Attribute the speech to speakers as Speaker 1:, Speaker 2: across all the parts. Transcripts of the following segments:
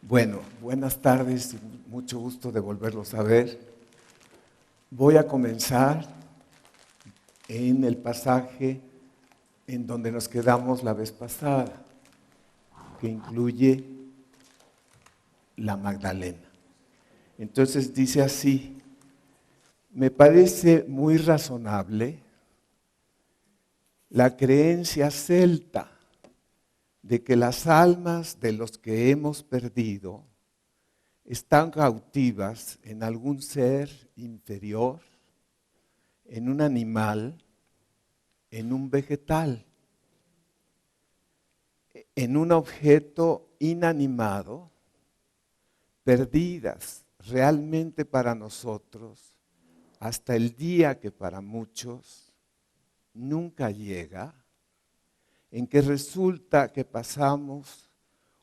Speaker 1: Bueno, buenas tardes y mucho gusto de volverlos a ver. Voy a comenzar en el pasaje en donde nos quedamos la vez pasada, que incluye la Magdalena. Entonces dice así: me parece muy razonable la creencia celta de que las almas de los que hemos perdido están cautivas en algún ser inferior, en un animal, en un vegetal, en un objeto inanimado, perdidas realmente para nosotros hasta el día que para muchos nunca llega, en que resulta que pasamos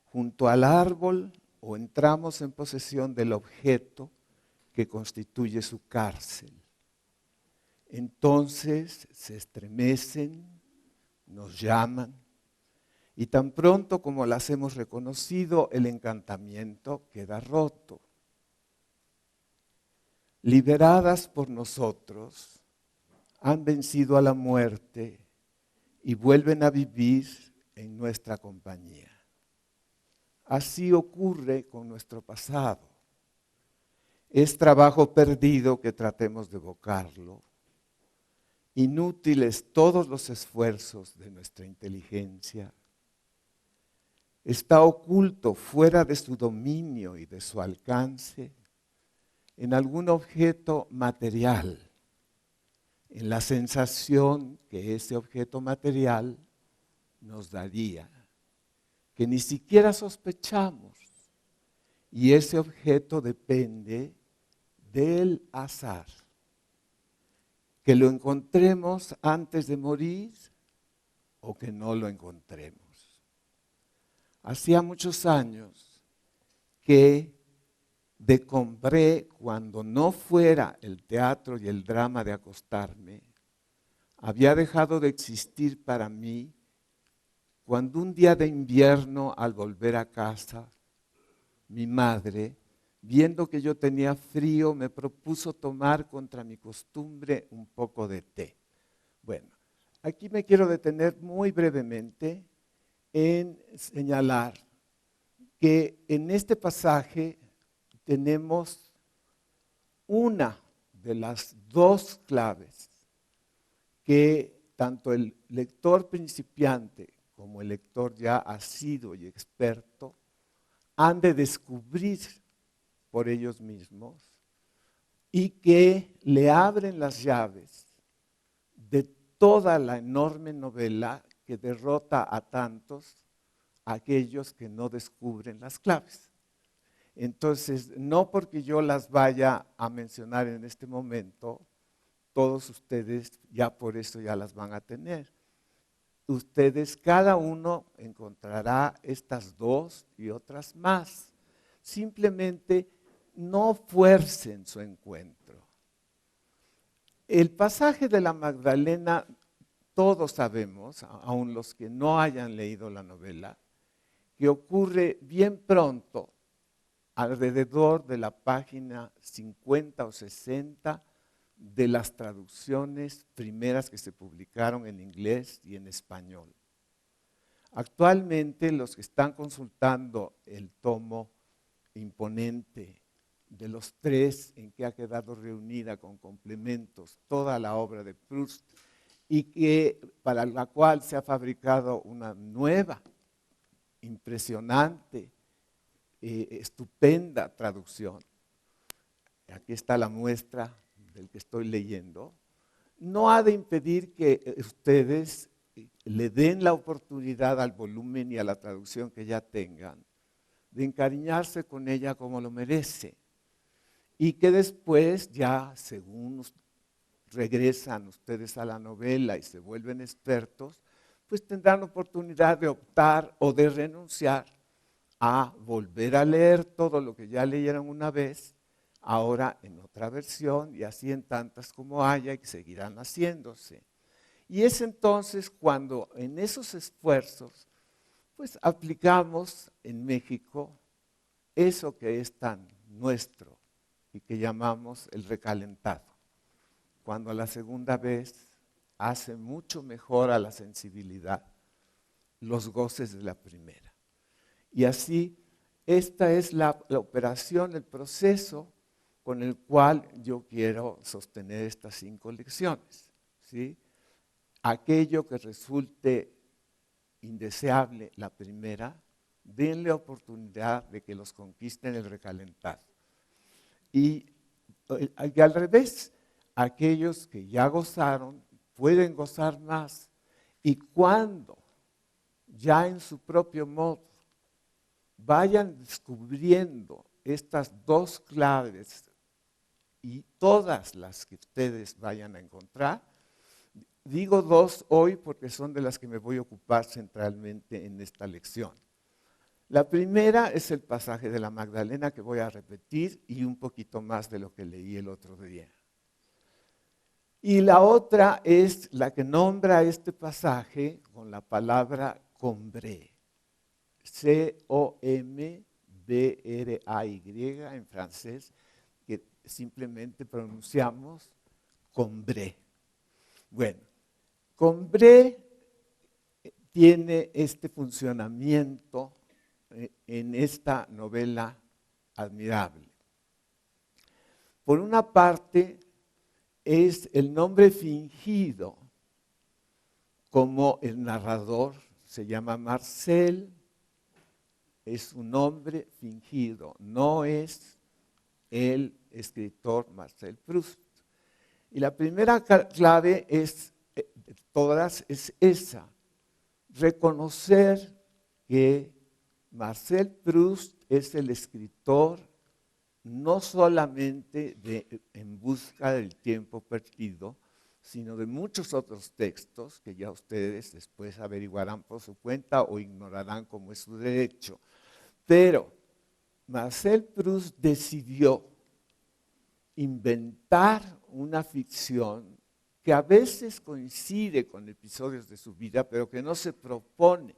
Speaker 1: junto al árbol o entramos en posesión del objeto que constituye su cárcel. Entonces se estremecen, nos llaman, y tan pronto como las hemos reconocido, el encantamiento queda roto. Liberadas por nosotros, han vencido a la muerte y vuelven a vivir en nuestra compañía. Así ocurre con nuestro pasado. Es trabajo perdido que tratemos de evocarlo. Inútiles todos los esfuerzos de nuestra inteligencia. Está oculto fuera de su dominio y de su alcance en algún objeto material, en la sensación que ese objeto material nos daría, que ni siquiera sospechamos, y ese objeto depende del azar. Que lo encontremos antes de morir o que no lo encontremos. Hacía muchos años que decompré, cuando no fuera el teatro y el drama de acostarme, había dejado de existir para mí cuando un día de invierno, al volver a casa, mi madre, viendo que yo tenía frío, me propuso tomar contra mi costumbre un poco de té. Bueno, aquí me quiero detener muy brevemente en señalar que en este pasaje tenemos una de las dos claves que tanto el lector principiante como el lector ya asiduo y experto han de descubrir por ellos mismos y que le abren las llaves de toda la enorme novela que derrota a tantos aquellos que no descubren las claves. Entonces, no porque yo las vaya a mencionar en este momento, todos ustedes ya por eso ya las van a tener. Ustedes, cada uno encontrará estas dos y otras más. Simplemente no fuercen su encuentro. El pasaje de la Magdalena, todos sabemos, aun los que no hayan leído la novela, que ocurre bien pronto, alrededor de la página 50 o 60 de las traducciones primeras que se publicaron en inglés y en español. Actualmente los que están consultando el tomo imponente de los tres en que ha quedado reunida con complementos toda la obra de Proust y que para la cual se ha fabricado una nueva, impresionante, estupenda traducción. Aquí está la muestra del que estoy leyendo. No ha de impedir que ustedes le den la oportunidad al volumen y a la traducción que ya tengan de encariñarse con ella como lo merece, y que después ya, según regresan ustedes a la novela y se vuelven expertos, pues tendrán oportunidad de optar o de renunciar a volver a leer todo lo que ya leyeron una vez, ahora en otra versión, y así en tantas como haya, y que seguirán haciéndose. Y es entonces cuando en esos esfuerzos, pues aplicamos en México eso que es tan nuestro y que llamamos el recalentado, cuando la segunda vez hace mucho mejor a la sensibilidad los goces de la primera. Y así, esta es la operación, el proceso con el cual yo quiero sostener estas 5 lecciones, ¿sí? Aquello que resulte indeseable la primera, denle oportunidad de que los conquisten el recalentado. Y al revés, aquellos que ya gozaron pueden gozar más. Y cuando ya en su propio modo vayan descubriendo estas 2 claves y todas las que ustedes vayan a encontrar, digo 2 hoy porque son de las que me voy a ocupar centralmente en esta lección. La primera es el pasaje de la Magdalena que voy a repetir y un poquito más de lo que leí el otro día. Y la otra es la que nombra este pasaje con la palabra combré. C-O-M-B-R-A-Y en francés, que simplemente pronunciamos combré. Bueno, combré tiene este funcionamiento en esta novela admirable. Por una parte, es el nombre fingido, como el narrador se llama Marcel, es un nombre fingido, no es el escritor Marcel Proust. Y la primera clave es, de todas, es esa, reconocer que Marcel Proust es el escritor no solamente de En busca del tiempo perdido, sino de muchos otros textos que ya ustedes después averiguarán por su cuenta o ignorarán como es su derecho. Pero Marcel Proust decidió inventar una ficción que a veces coincide con episodios de su vida, pero que no se propone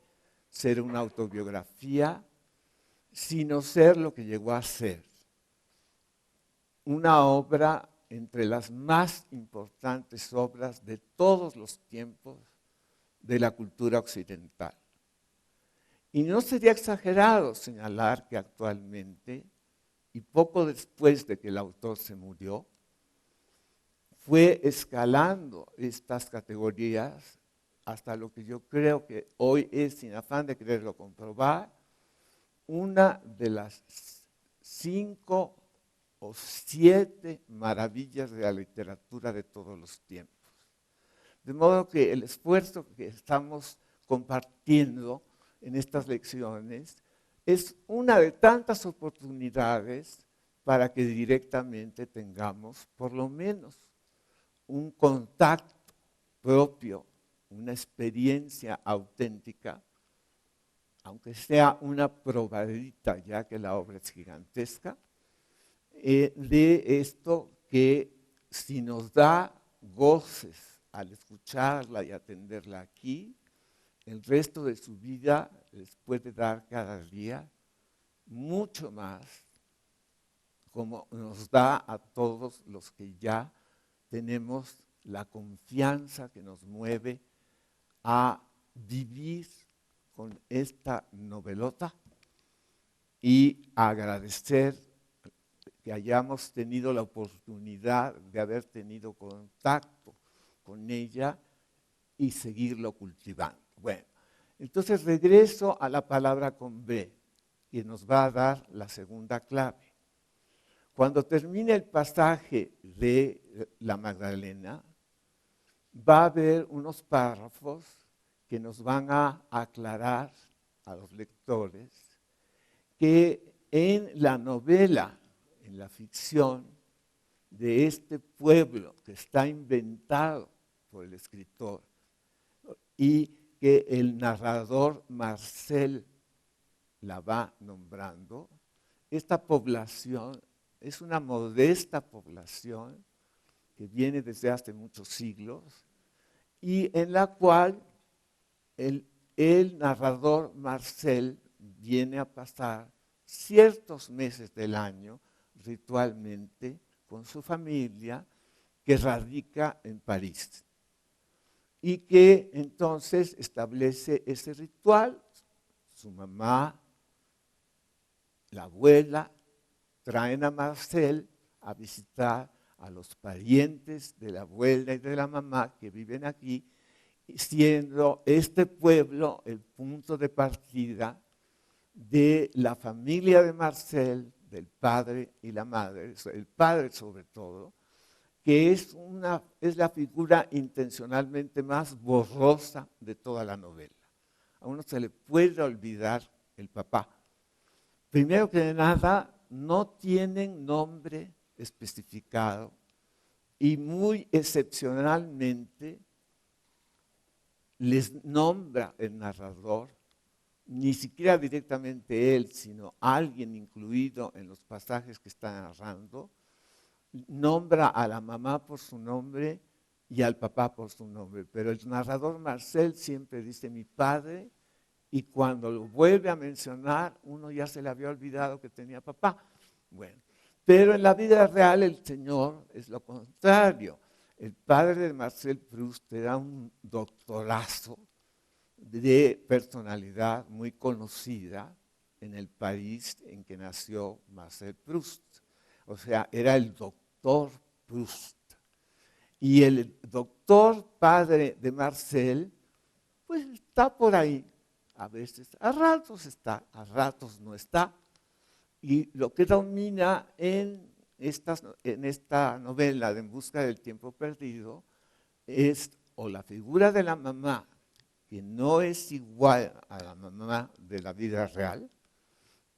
Speaker 1: ser una autobiografía, sino ser lo que llegó a ser. Una obra entre las más importantes obras de todos los tiempos de la cultura occidental. Y no sería exagerado señalar que actualmente, y poco después de que el autor se murió, fue escalando estas categorías hasta lo que yo creo que hoy es, sin afán de quererlo comprobar, una de las 5 o 7 maravillas de la literatura de todos los tiempos. De modo que el esfuerzo que estamos compartiendo en estas lecciones es una de tantas oportunidades para que directamente tengamos por lo menos un contacto propio, una experiencia auténtica, aunque sea una probadita, ya que la obra es gigantesca, de esto que si nos da goces al escucharla y atenderla aquí, el resto de su vida les puede dar cada día mucho más, como nos da a todos los que ya tenemos la confianza que nos mueve a vivir con esta novelota y agradecer que hayamos tenido la oportunidad de haber tenido contacto con ella y seguirlo cultivando. Bueno, entonces regreso a la palabra con B, que nos va a dar la segunda clave. Cuando termine el pasaje de la Magdalena, va a haber unos párrafos que nos van a aclarar a los lectores que en la novela, en la ficción de este pueblo que está inventado por el escritor y que el narrador Marcel la va nombrando, esta población es una modesta población que viene desde hace muchos siglos y en la cual el narrador Marcel viene a pasar ciertos meses del año ritualmente con su familia que radica en París y que entonces establece ese ritual. Su mamá, la abuela, traen a Marcel a visitar a los parientes de la abuela y de la mamá que viven aquí, siendo este pueblo el punto de partida de la familia de Marcel, del padre y la madre, el padre sobre todo, que es la figura intencionalmente más borrosa de toda la novela. A uno se le puede olvidar el papá. Primero que nada, no tienen nombre especificado y muy excepcionalmente les nombra el narrador, ni siquiera directamente él, sino alguien incluido en los pasajes que está narrando, nombra a la mamá por su nombre y al papá por su nombre. Pero el narrador Marcel siempre dice mi padre, y cuando lo vuelve a mencionar, uno ya se le había olvidado que tenía papá. Bueno, pero en la vida real el Señor es lo contrario. El padre de Marcel Proust era un doctorazo de personalidad muy conocida en el país en que nació Marcel Proust. O sea, era el doctor Proust. Y el doctor padre de Marcel, pues está por ahí. A veces, a ratos está, a ratos no está. Y lo que domina en esta novela de En busca del tiempo perdido es o la figura de la mamá, que no es igual a la mamá de la vida real,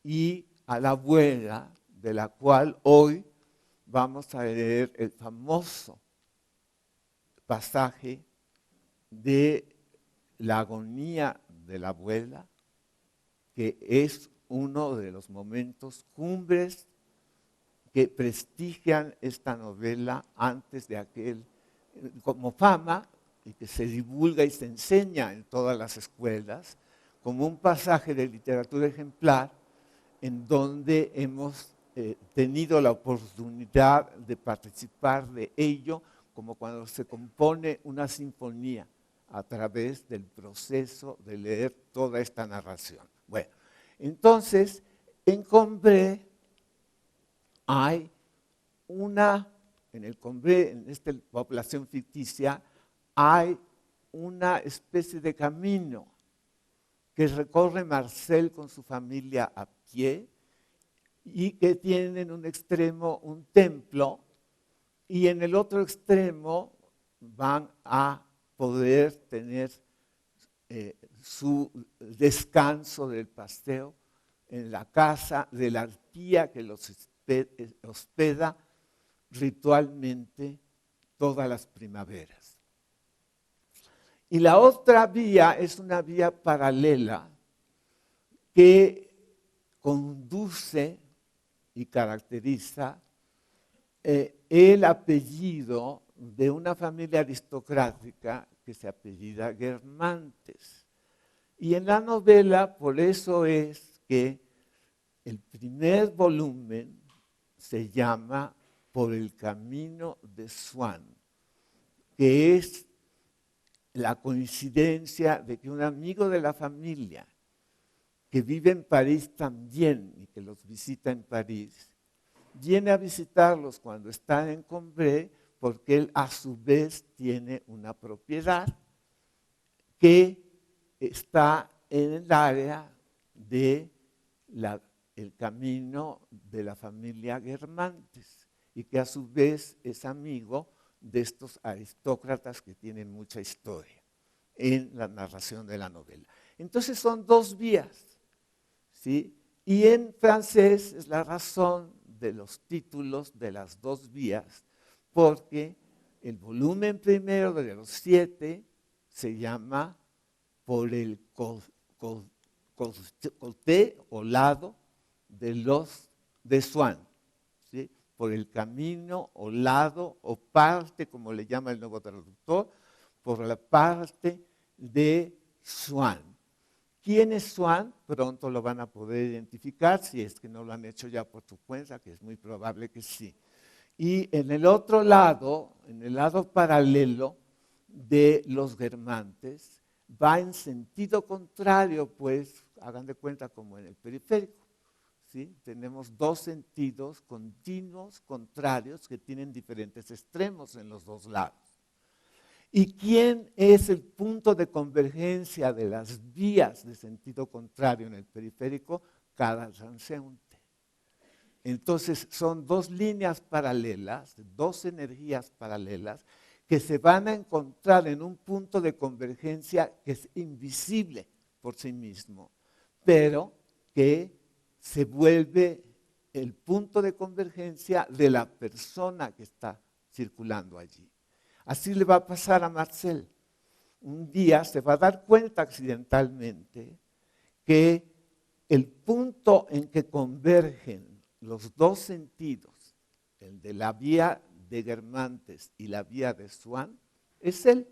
Speaker 1: y a la abuela, de la cual hoy vamos a leer el famoso pasaje de la agonía de la abuela, que es uno de los momentos cumbres que prestigian esta novela antes de aquel, como fama, y que se divulga y se enseña en todas las escuelas, como un pasaje de literatura ejemplar en donde hemos tenido la oportunidad de participar de ello, como cuando se compone una sinfonía a través del proceso de leer toda esta narración. Bueno, entonces, en Combray hay en el Combray, en esta población ficticia, hay una especie de camino que recorre Marcel con su familia a pie y que tiene en un extremo un templo y en el otro extremo van a poder tener su descanso del paseo en la casa de la arpía que los hospeda ritualmente todas las primaveras. Y la otra vía es una vía paralela que conduce y caracteriza el apellido de una familia aristocrática que se apellida Guermantes. Y en la novela, por eso es que el primer volumen se llama Por el camino de Swann, que es la coincidencia de que un amigo de la familia que vive en París también y que los visita en París, viene a visitarlos cuando están en Combray porque él a su vez tiene una propiedad que está en el área del camino de la familia Guermantes y que a su vez es amigo de estos aristócratas que tienen mucha historia en la narración de la novela. Entonces son dos vías, ¿sí? Y en francés es la razón de los títulos de las dos vías, porque el volumen primero de los 7 se llama Por el côté o lado de Swann, ¿sí? Por el camino o lado o parte, como le llama el nuevo traductor, por la parte de Swann, ¿Quién es Swan? Pronto lo van a poder identificar, si es que no lo han hecho ya por su cuenta, que es muy probable que sí. Y en el otro lado, en el lado paralelo de los germantes, va en sentido contrario, pues, hagan de cuenta como en el periférico. ¿Sí? Tenemos dos sentidos continuos, contrarios, que tienen diferentes extremos en los dos lados. ¿Y quién es el punto de convergencia de las vías de sentido contrario en el periférico? Cada transeúnte. Entonces son dos líneas paralelas, dos energías paralelas, que se van a encontrar en un punto de convergencia que es invisible por sí mismo, pero que se vuelve el punto de convergencia de la persona que está circulando allí. Así le va a pasar a Marcel. Un día se va a dar cuenta accidentalmente que el punto en que convergen los dos sentidos, el de la vía de Guermantes y la vía de Swan, es él.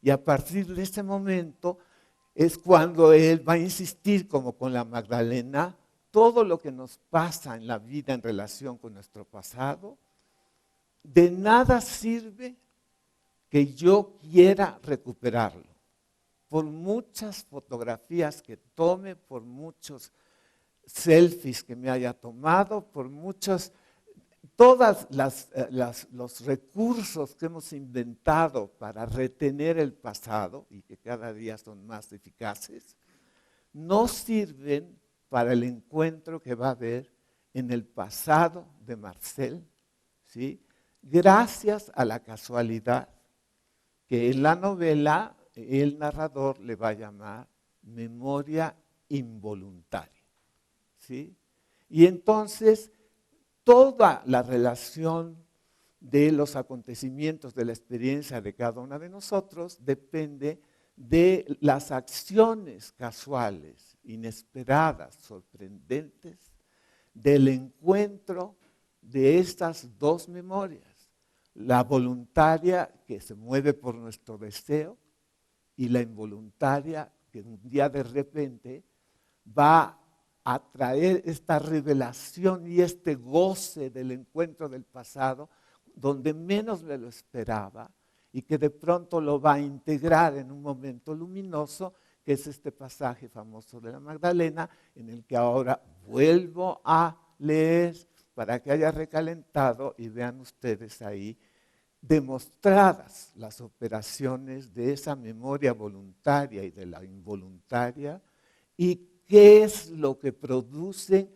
Speaker 1: Y a partir de ese momento es cuando él va a insistir, como con la Magdalena, todo lo que nos pasa en la vida en relación con nuestro pasado, de nada sirve que yo quiera recuperarlo. Por muchas fotografías que tome, por muchos selfies que me haya tomado, por muchos, todos los recursos que hemos inventado para retener el pasado y que cada día son más eficaces, no sirven para el encuentro que va a haber en el pasado de Marcel, ¿sí? Gracias a la casualidad que en la novela el narrador le va a llamar memoria involuntaria. ¿Sí? Y entonces toda la relación de los acontecimientos de la experiencia de cada una de nosotros depende de las acciones casuales, inesperadas, sorprendentes, del encuentro de estas dos memorias. La voluntaria que se mueve por nuestro deseo y la involuntaria que un día de repente va a traer esta revelación y este goce del encuentro del pasado donde menos me lo esperaba y que de pronto lo va a integrar en un momento luminoso, que es este pasaje famoso de la Magdalena, en el que ahora vuelvo a leer para que haya recalentado y vean ustedes ahí demostradas las operaciones de esa memoria voluntaria y de la involuntaria y qué es lo que producen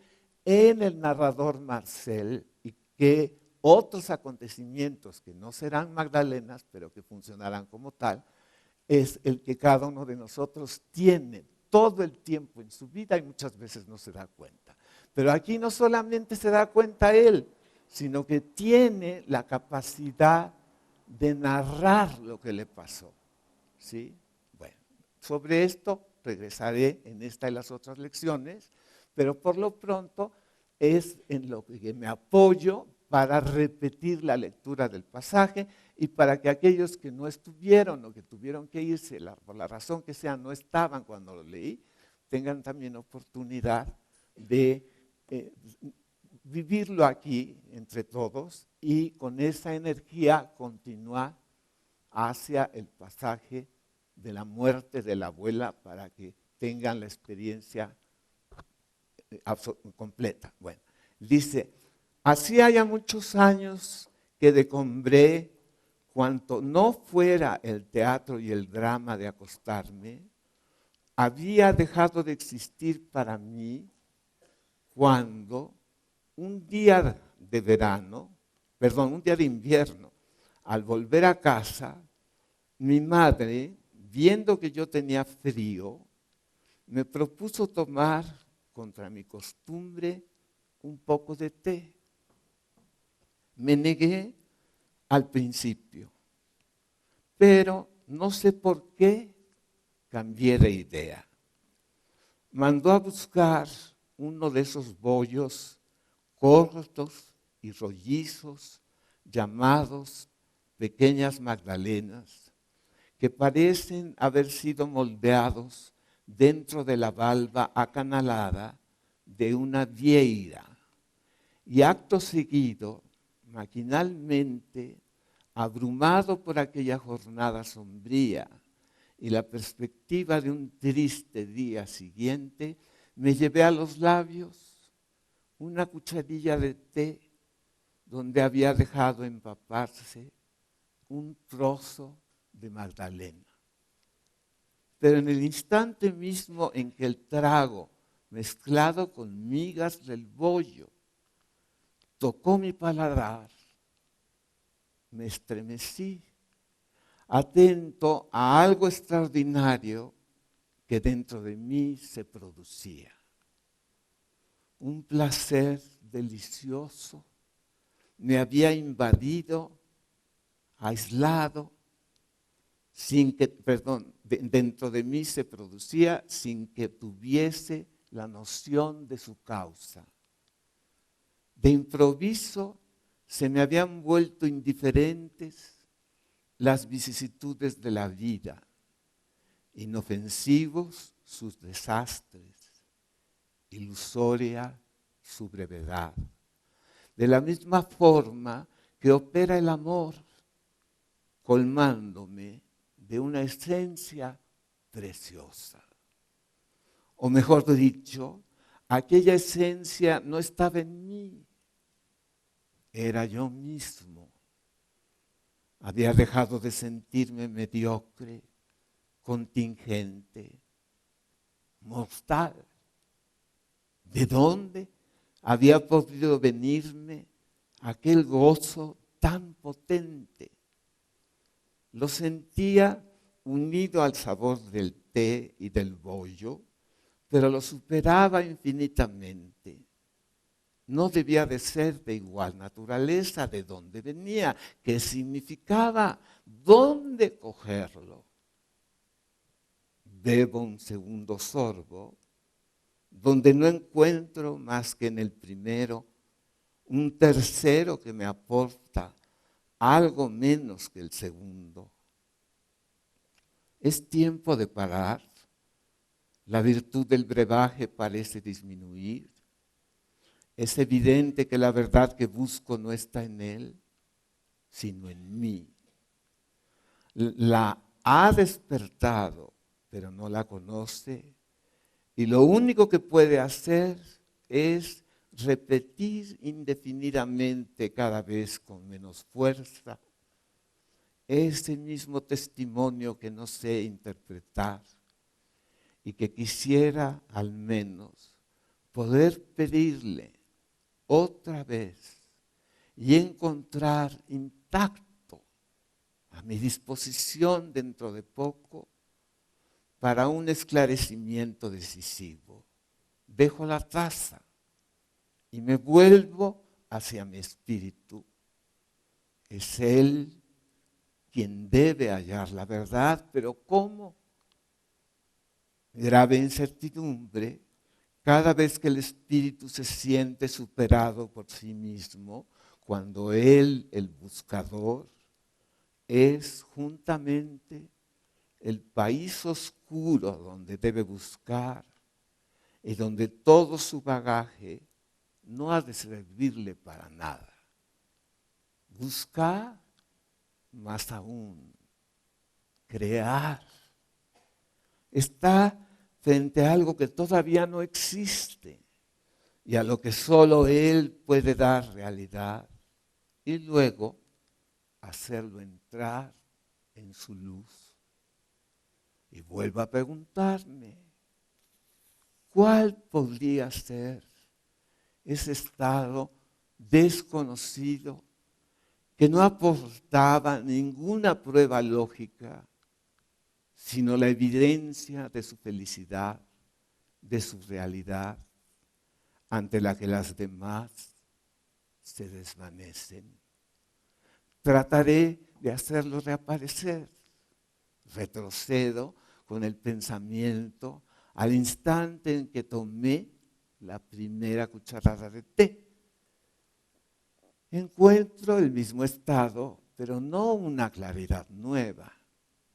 Speaker 1: en el narrador Marcel y qué otros acontecimientos que no serán Magdalenas, pero que funcionarán como tal, es el que cada uno de nosotros tiene todo el tiempo en su vida y muchas veces no se da cuenta. Pero aquí no solamente se da cuenta él, sino que tiene la capacidad de narrar lo que le pasó. ¿Sí? Bueno, sobre esto regresaré en esta y las otras lecciones, pero por lo pronto es en lo que me apoyo para repetir la lectura del pasaje y para que aquellos que no estuvieron o que tuvieron que irse, por la razón que sea, no estaban cuando lo leí, tengan también oportunidad de vivirlo aquí entre todos y con esa energía continuar hacia el pasaje de la muerte de la abuela para que tengan la experiencia completa. Bueno, dice, hacía ya muchos años que decombré cuanto no fuera el teatro y el drama de acostarme, había dejado de existir para mí cuando un día de verano, perdón, un día de invierno, al volver a casa, mi madre, viendo que yo tenía frío, me propuso tomar, contra mi costumbre, un poco de té. Me negué al principio, pero no sé por qué cambié de idea. Mandó a buscar uno de esos bollos cortos y rollizos llamados pequeñas magdalenas, que parecen haber sido moldeados dentro de la valva acanalada de una vieira. Y acto seguido, maquinalmente, abrumado por aquella jornada sombría y la perspectiva de un triste día siguiente, me llevé a los labios una cucharilla de té donde había dejado empaparse un trozo de magdalena. Pero en el instante mismo en que el trago, mezclado con migas del bollo, tocó mi paladar, me estremecí, atento a algo extraordinario que dentro de mí se producía. Un placer delicioso me había invadido, aislado, dentro de mí se producía sin que tuviese la noción de su causa. De improviso se me habían vuelto indiferentes las vicisitudes de la vida, inofensivos sus desastres, ilusoria su brevedad. De la misma forma que opera el amor, colmándome de una esencia preciosa. O mejor dicho, aquella esencia no estaba en mí, era yo mismo. Había dejado de sentirme mediocre, contingente, mortal. ¿De dónde había podido venirme aquel gozo tan potente? Lo sentía unido al sabor del té y del bollo, pero lo superaba infinitamente. No debía de ser de igual naturaleza. ¿De dónde venía? ¿Qué significaba? ¿Dónde cogerlo? Bebo un segundo sorbo, donde no encuentro más que en el primero un tercero que me aporta algo menos que el segundo. Es tiempo de parar. La virtud del brebaje parece disminuir. Es evidente que la verdad que busco no está en él, sino en mí. La ha despertado, pero no la conoce. Y lo único que puede hacer es repetir indefinidamente, cada vez con menos fuerza, ese mismo testimonio que no sé interpretar y que quisiera al menos poder pedirle otra vez y encontrar intacto a mi disposición dentro de poco para un esclarecimiento decisivo. Dejo la taza y me vuelvo hacia mi espíritu. Es él quien debe hallar la verdad, pero ¿cómo? Grave incertidumbre. Cada vez que el espíritu se siente superado por sí mismo, cuando él, el buscador, es juntamente el país oscuro donde debe buscar y donde todo su bagaje no ha de servirle para nada. Buscar, más aún, crear. Está frente a algo que todavía no existe y a lo que solo él puede dar realidad y luego hacerlo entrar en su luz. Y vuelvo a preguntarme, ¿cuál podría ser ese estado desconocido que no aportaba ninguna prueba lógica, sino la evidencia de su felicidad, de su realidad, ante la que las demás se desvanecen? Trataré de hacerlo reaparecer. Retrocedo con el pensamiento al instante en que tomé la primera cucharada de té. Encuentro el mismo estado, pero no una claridad nueva.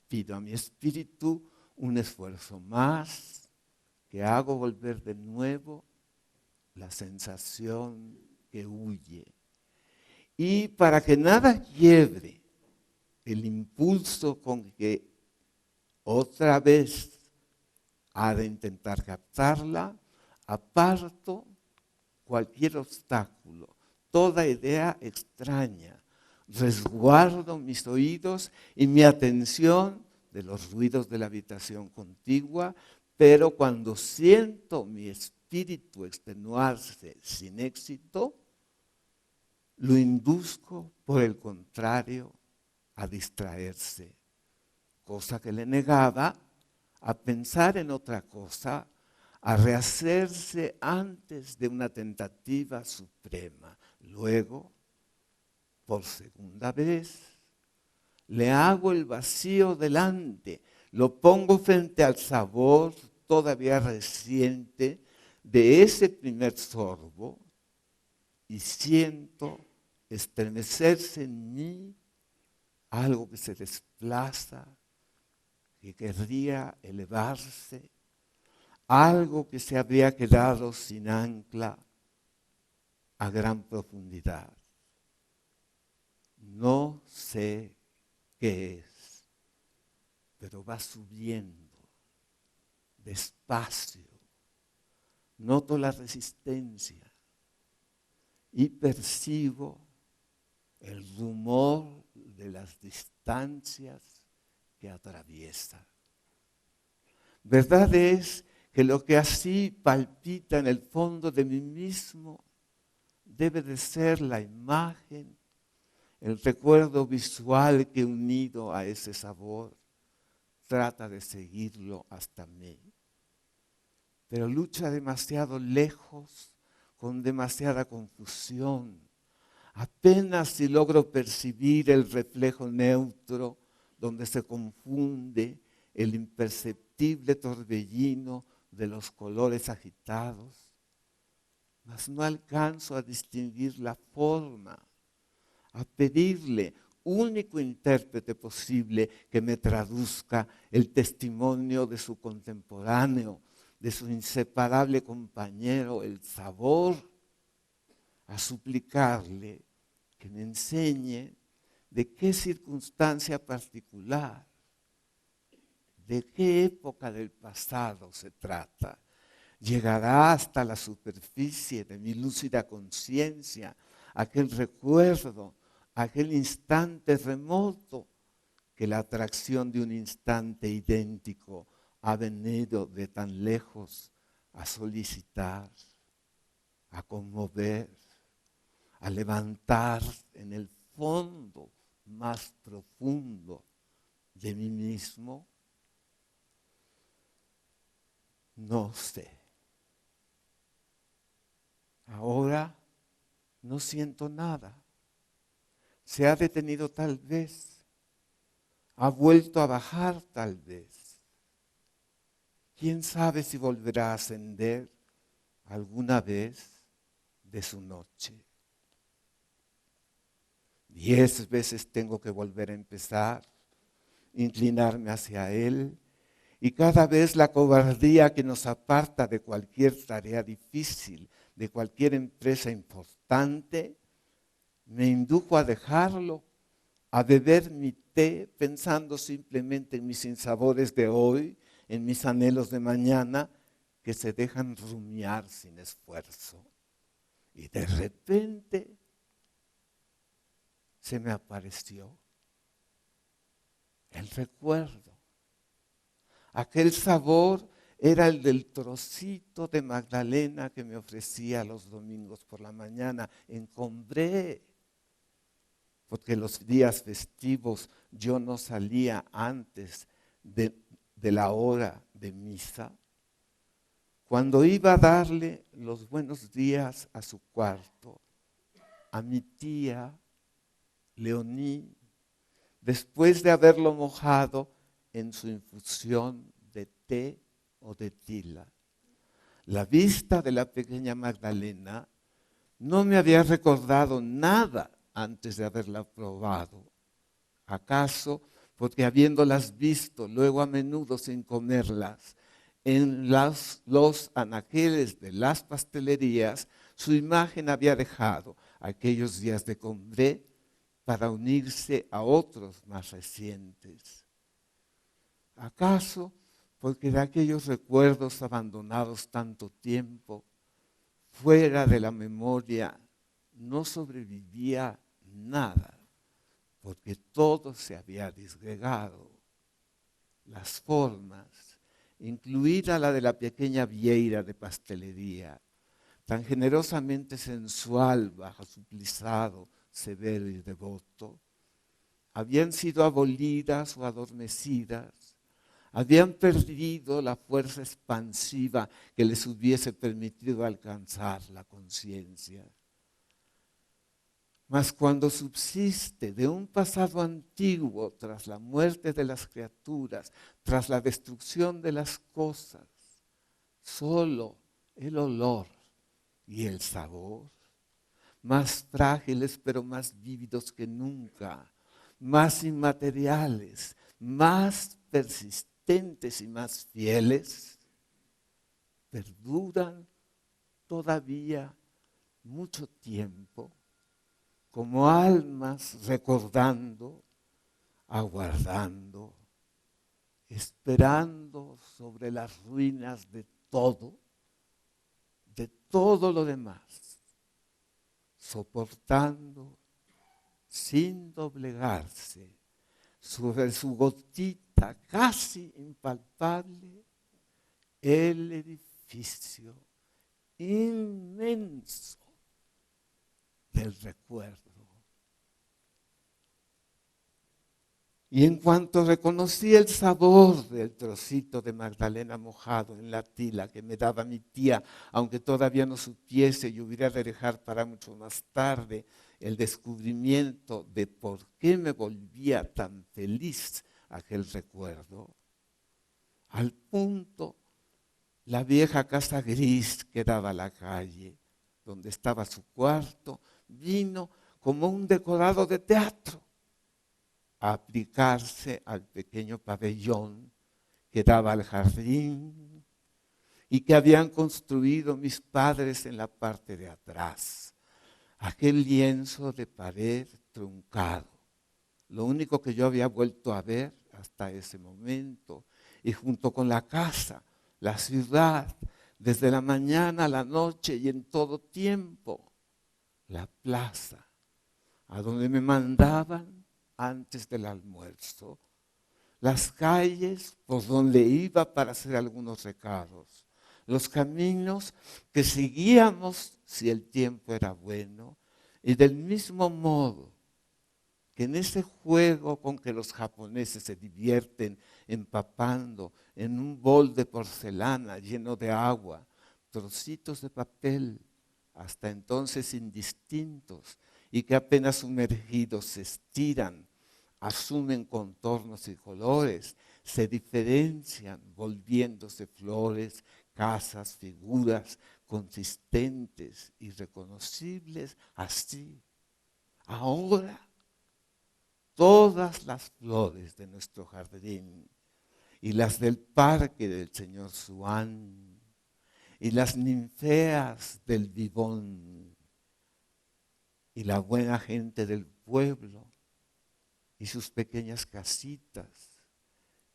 Speaker 1: Pido a mi espíritu un esfuerzo más que hago volver de nuevo la sensación que huye. Y para que nada quiebre el impulso con que otra vez ha de intentar captarla, aparto cualquier obstáculo, toda idea extraña, resguardo mis oídos y mi atención de los ruidos de la habitación contigua, pero cuando siento mi espíritu extenuarse sin éxito, lo induzco, por el contrario, a distraerse, cosa que le negaba, a pensar en otra cosa, a rehacerse antes de una tentativa suprema. Luego, por segunda vez, le hago el vacío delante, lo pongo frente al sabor todavía reciente de ese primer sorbo y siento estremecerse en mí algo que se desplaza, que querría elevarse, algo que se habría quedado sin ancla a gran profundidad. No sé qué es, pero va subiendo despacio. Noto la resistencia y percibo el rumor de las distancias que atraviesa. Verdad es que lo que así palpita en el fondo de mí mismo debe de ser la imagen, el recuerdo visual que unido a ese sabor trata de seguirlo hasta mí. Pero lucha demasiado lejos, con demasiada confusión. Apenas si logro percibir el reflejo neutro donde se confunde el imperceptible torbellino de los colores agitados, mas no alcanzo a distinguir la forma, a pedirle, único intérprete posible, que me traduzca el testimonio de su contemporáneo, de su inseparable compañero, el sabor, a suplicarle que me enseñe de qué circunstancia particular, de qué época del pasado se trata. Llegará hasta la superficie de mi lúcida conciencia aquel recuerdo, aquel instante remoto que la atracción de un instante idéntico ha venido de tan lejos a solicitar, a conmover, a levantar en el fondo más profundo de mí mismo. No sé. Ahora no siento nada. Se ha detenido tal vez. Ha vuelto a bajar tal vez. ¿Quién sabe si volverá a ascender alguna vez de su noche? 10 veces tengo que volver a empezar, inclinarme hacia él, y cada vez la cobardía que nos aparta de cualquier tarea difícil, de cualquier empresa importante, me indujo a dejarlo, a beber mi té pensando simplemente en mis sinsabores de hoy, en mis anhelos de mañana, que se dejan rumiar sin esfuerzo. Y de repente se me apareció el recuerdo. Aquel sabor era el del trocito de magdalena que me ofrecía los domingos por la mañana en Combré, porque los días festivos yo no salía antes de la hora de misa. Cuando iba a darle los buenos días a su cuarto, a mi tía Leoní, después de haberlo mojado en su infusión de té o de tila, la vista de la pequeña Magdalena no me había recordado nada antes de haberla probado. ¿Acaso porque habiéndolas visto luego a menudo sin comerlas, en los anaqueles de las pastelerías, su imagen había dejado aquellos días de Combray para unirse a otros más recientes. ¿Acaso porque de aquellos recuerdos abandonados tanto tiempo, fuera de la memoria, no sobrevivía nada? Porque todo se había disgregado. Las formas, incluida la de la pequeña vieira de pastelería, tan generosamente sensual bajo su plisado severo y devoto, habían sido abolidas o adormecidas, habían perdido la fuerza expansiva que les hubiese permitido alcanzar la conciencia. Mas cuando subsiste de un pasado antiguo tras la muerte de las criaturas, tras la destrucción de las cosas, solo el olor y el sabor, más frágiles pero más vívidos que nunca, más inmateriales, más persistentes y más fieles, perduran todavía mucho tiempo como almas recordando, aguardando, esperando sobre las ruinas de todo lo demás, soportando sin doblegarse sobre su gotita casi impalpable el edificio inmenso del recuerdo. Y en cuanto reconocí el sabor del trocito de magdalena mojado en la tila que me daba mi tía, aunque todavía no supiese y hubiera de dejar para mucho más tarde el descubrimiento de por qué me volvía tan feliz aquel recuerdo, al punto la vieja casa gris que daba a la calle, donde estaba su cuarto, vino como un decorado de teatro a aplicarse al pequeño pabellón que daba al jardín y que habían construido mis padres en la parte de atrás. Aquel lienzo de pared truncado, lo único que yo había vuelto a ver hasta ese momento, y junto con la casa, la ciudad, desde la mañana a la noche y en todo tiempo, la plaza, a donde me mandaban antes del almuerzo, las calles por donde iba para hacer algunos recados, los caminos que seguíamos si el tiempo era bueno, y del mismo modo que en ese juego con que los japoneses se divierten empapando en un bol de porcelana lleno de agua, trocitos de papel, hasta entonces indistintos, y que apenas sumergidos se estiran, asumen contornos y colores, se diferencian volviéndose flores, casas, figuras consistentes y reconocibles así. Ahora, todas las flores de nuestro jardín y las del parque del señor Swan y las ninfeas del Vivón y la buena gente del pueblo y sus pequeñas casitas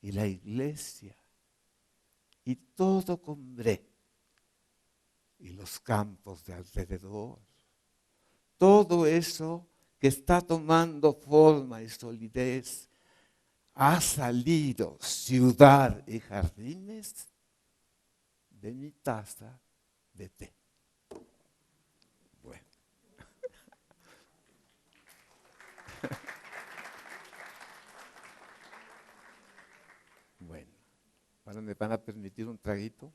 Speaker 1: y la iglesia y todo Combray y los campos de alrededor. Todo eso que está tomando forma y solidez ha salido, ciudad y jardines, de mi taza de té. Bueno. Bueno, ¿ahora me van a permitir un traguito?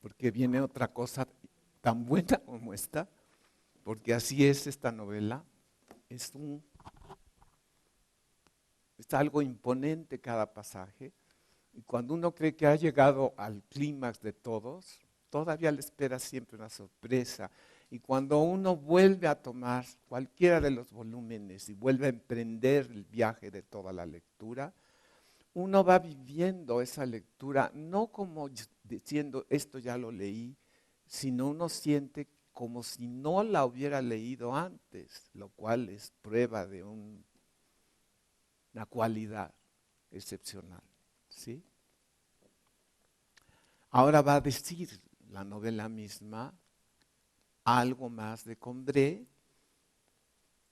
Speaker 1: Porque viene otra cosa tan buena como esta, porque así es esta novela. Es algo imponente cada pasaje, y cuando uno cree que ha llegado al clímax de todos, todavía le espera siempre una sorpresa, Y cuando uno vuelve a tomar cualquiera de los volúmenes y vuelve a emprender el viaje de toda la lectura, uno va viviendo esa lectura no como diciendo esto ya lo leí, sino uno siente como si no la hubiera leído antes, lo cual es prueba de una cualidad excepcional, ¿sí? Ahora va a decir la novela misma algo más de Combray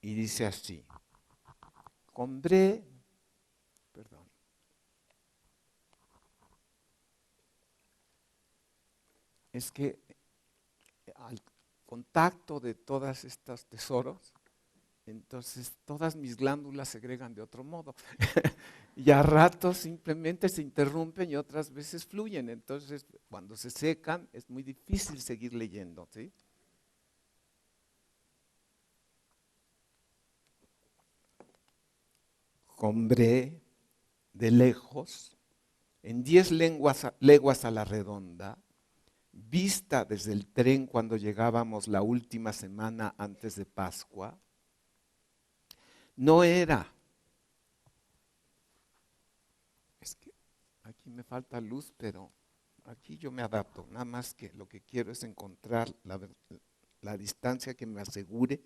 Speaker 1: y dice así: Combray, perdón, es que al contacto de todos estos tesoros, entonces todas mis glándulas segregan de otro modo. Y a ratos simplemente se interrumpen y otras veces fluyen. Entonces, cuando se secan, es muy difícil seguir leyendo, ¿sí? Combray, de lejos, en 10 leguas a la redonda, vista desde el tren cuando llegábamos la última semana antes de Pascua, no era, es que aquí me falta luz, pero aquí yo me adapto, nada más que lo que quiero es encontrar la distancia que me asegure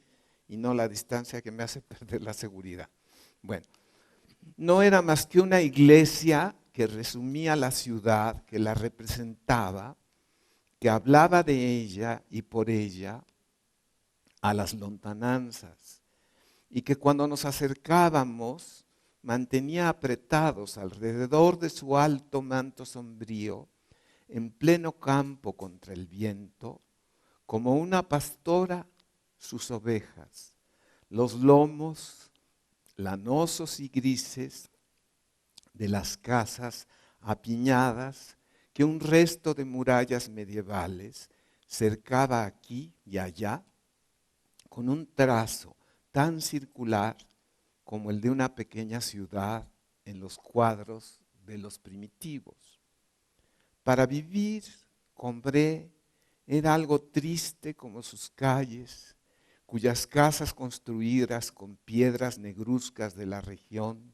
Speaker 1: y no la distancia que me hace perder la seguridad. Bueno, no era más que una iglesia que resumía la ciudad, que la representaba, que hablaba de ella y por ella a las lontananzas, y que cuando nos acercábamos mantenía apretados alrededor de su alto manto sombrío, en pleno campo contra el viento, como una pastora sus ovejas, los lomos lanosos y grises de las casas apiñadas que un resto de murallas medievales cercaba aquí y allá con un trazo tan circular como el de una pequeña ciudad en los cuadros de los primitivos. Para vivir, Combray era algo triste como sus calles, cuyas casas construidas con piedras negruzcas de la región,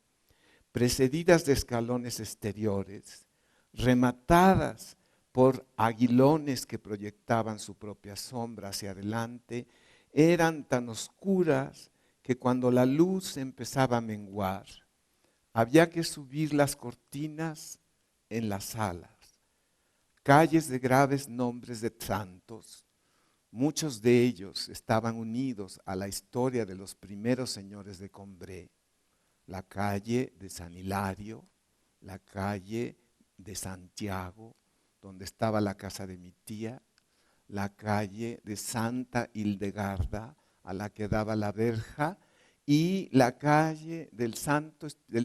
Speaker 1: precedidas de escalones exteriores, rematadas por aguilones que proyectaban su propia sombra hacia adelante, eran tan oscuras que cuando la luz empezaba a menguar, había que subir las cortinas en las salas. Calles de graves nombres de santos, muchos de ellos estaban unidos a la historia de los primeros señores de Combray. La calle de San Hilario, la calle de Santiago, donde estaba la casa de mi tía, la calle de Santa Hildegarda, a la que daba la verja, y la calle del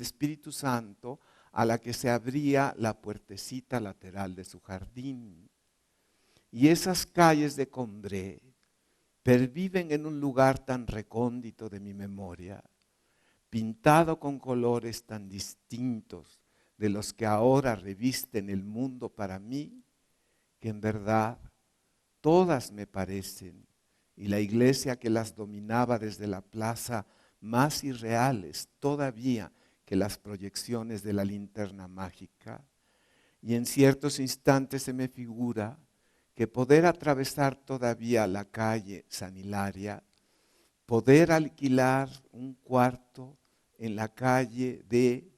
Speaker 1: Espíritu Santo, a la que se abría la puertecita lateral de su jardín. Y esas calles de Combray perviven en un lugar tan recóndito de mi memoria, pintado con colores tan distintos de los que ahora revisten el mundo para mí, que en verdad todas me parecen, y la iglesia que las dominaba desde la plaza, más irreales todavía que las proyecciones de la linterna mágica. Y en ciertos instantes se me figura que poder atravesar todavía la calle San Hilaria, poder alquilar un cuarto en la calle de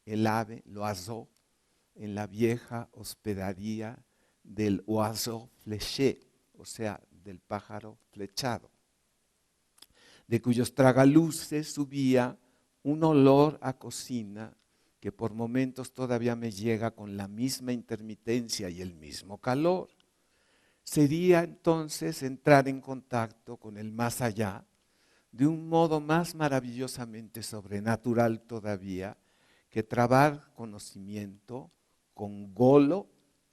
Speaker 1: El Ave, Loiseau, en la vieja hospedería del oiseau fléché, o sea, del pájaro flechado, de cuyos tragaluces subía un olor a cocina que por momentos todavía me llega con la misma intermitencia y el mismo calor. Sería entonces entrar en contacto con el más allá de un modo más maravillosamente sobrenatural todavía que trabar conocimiento con Golo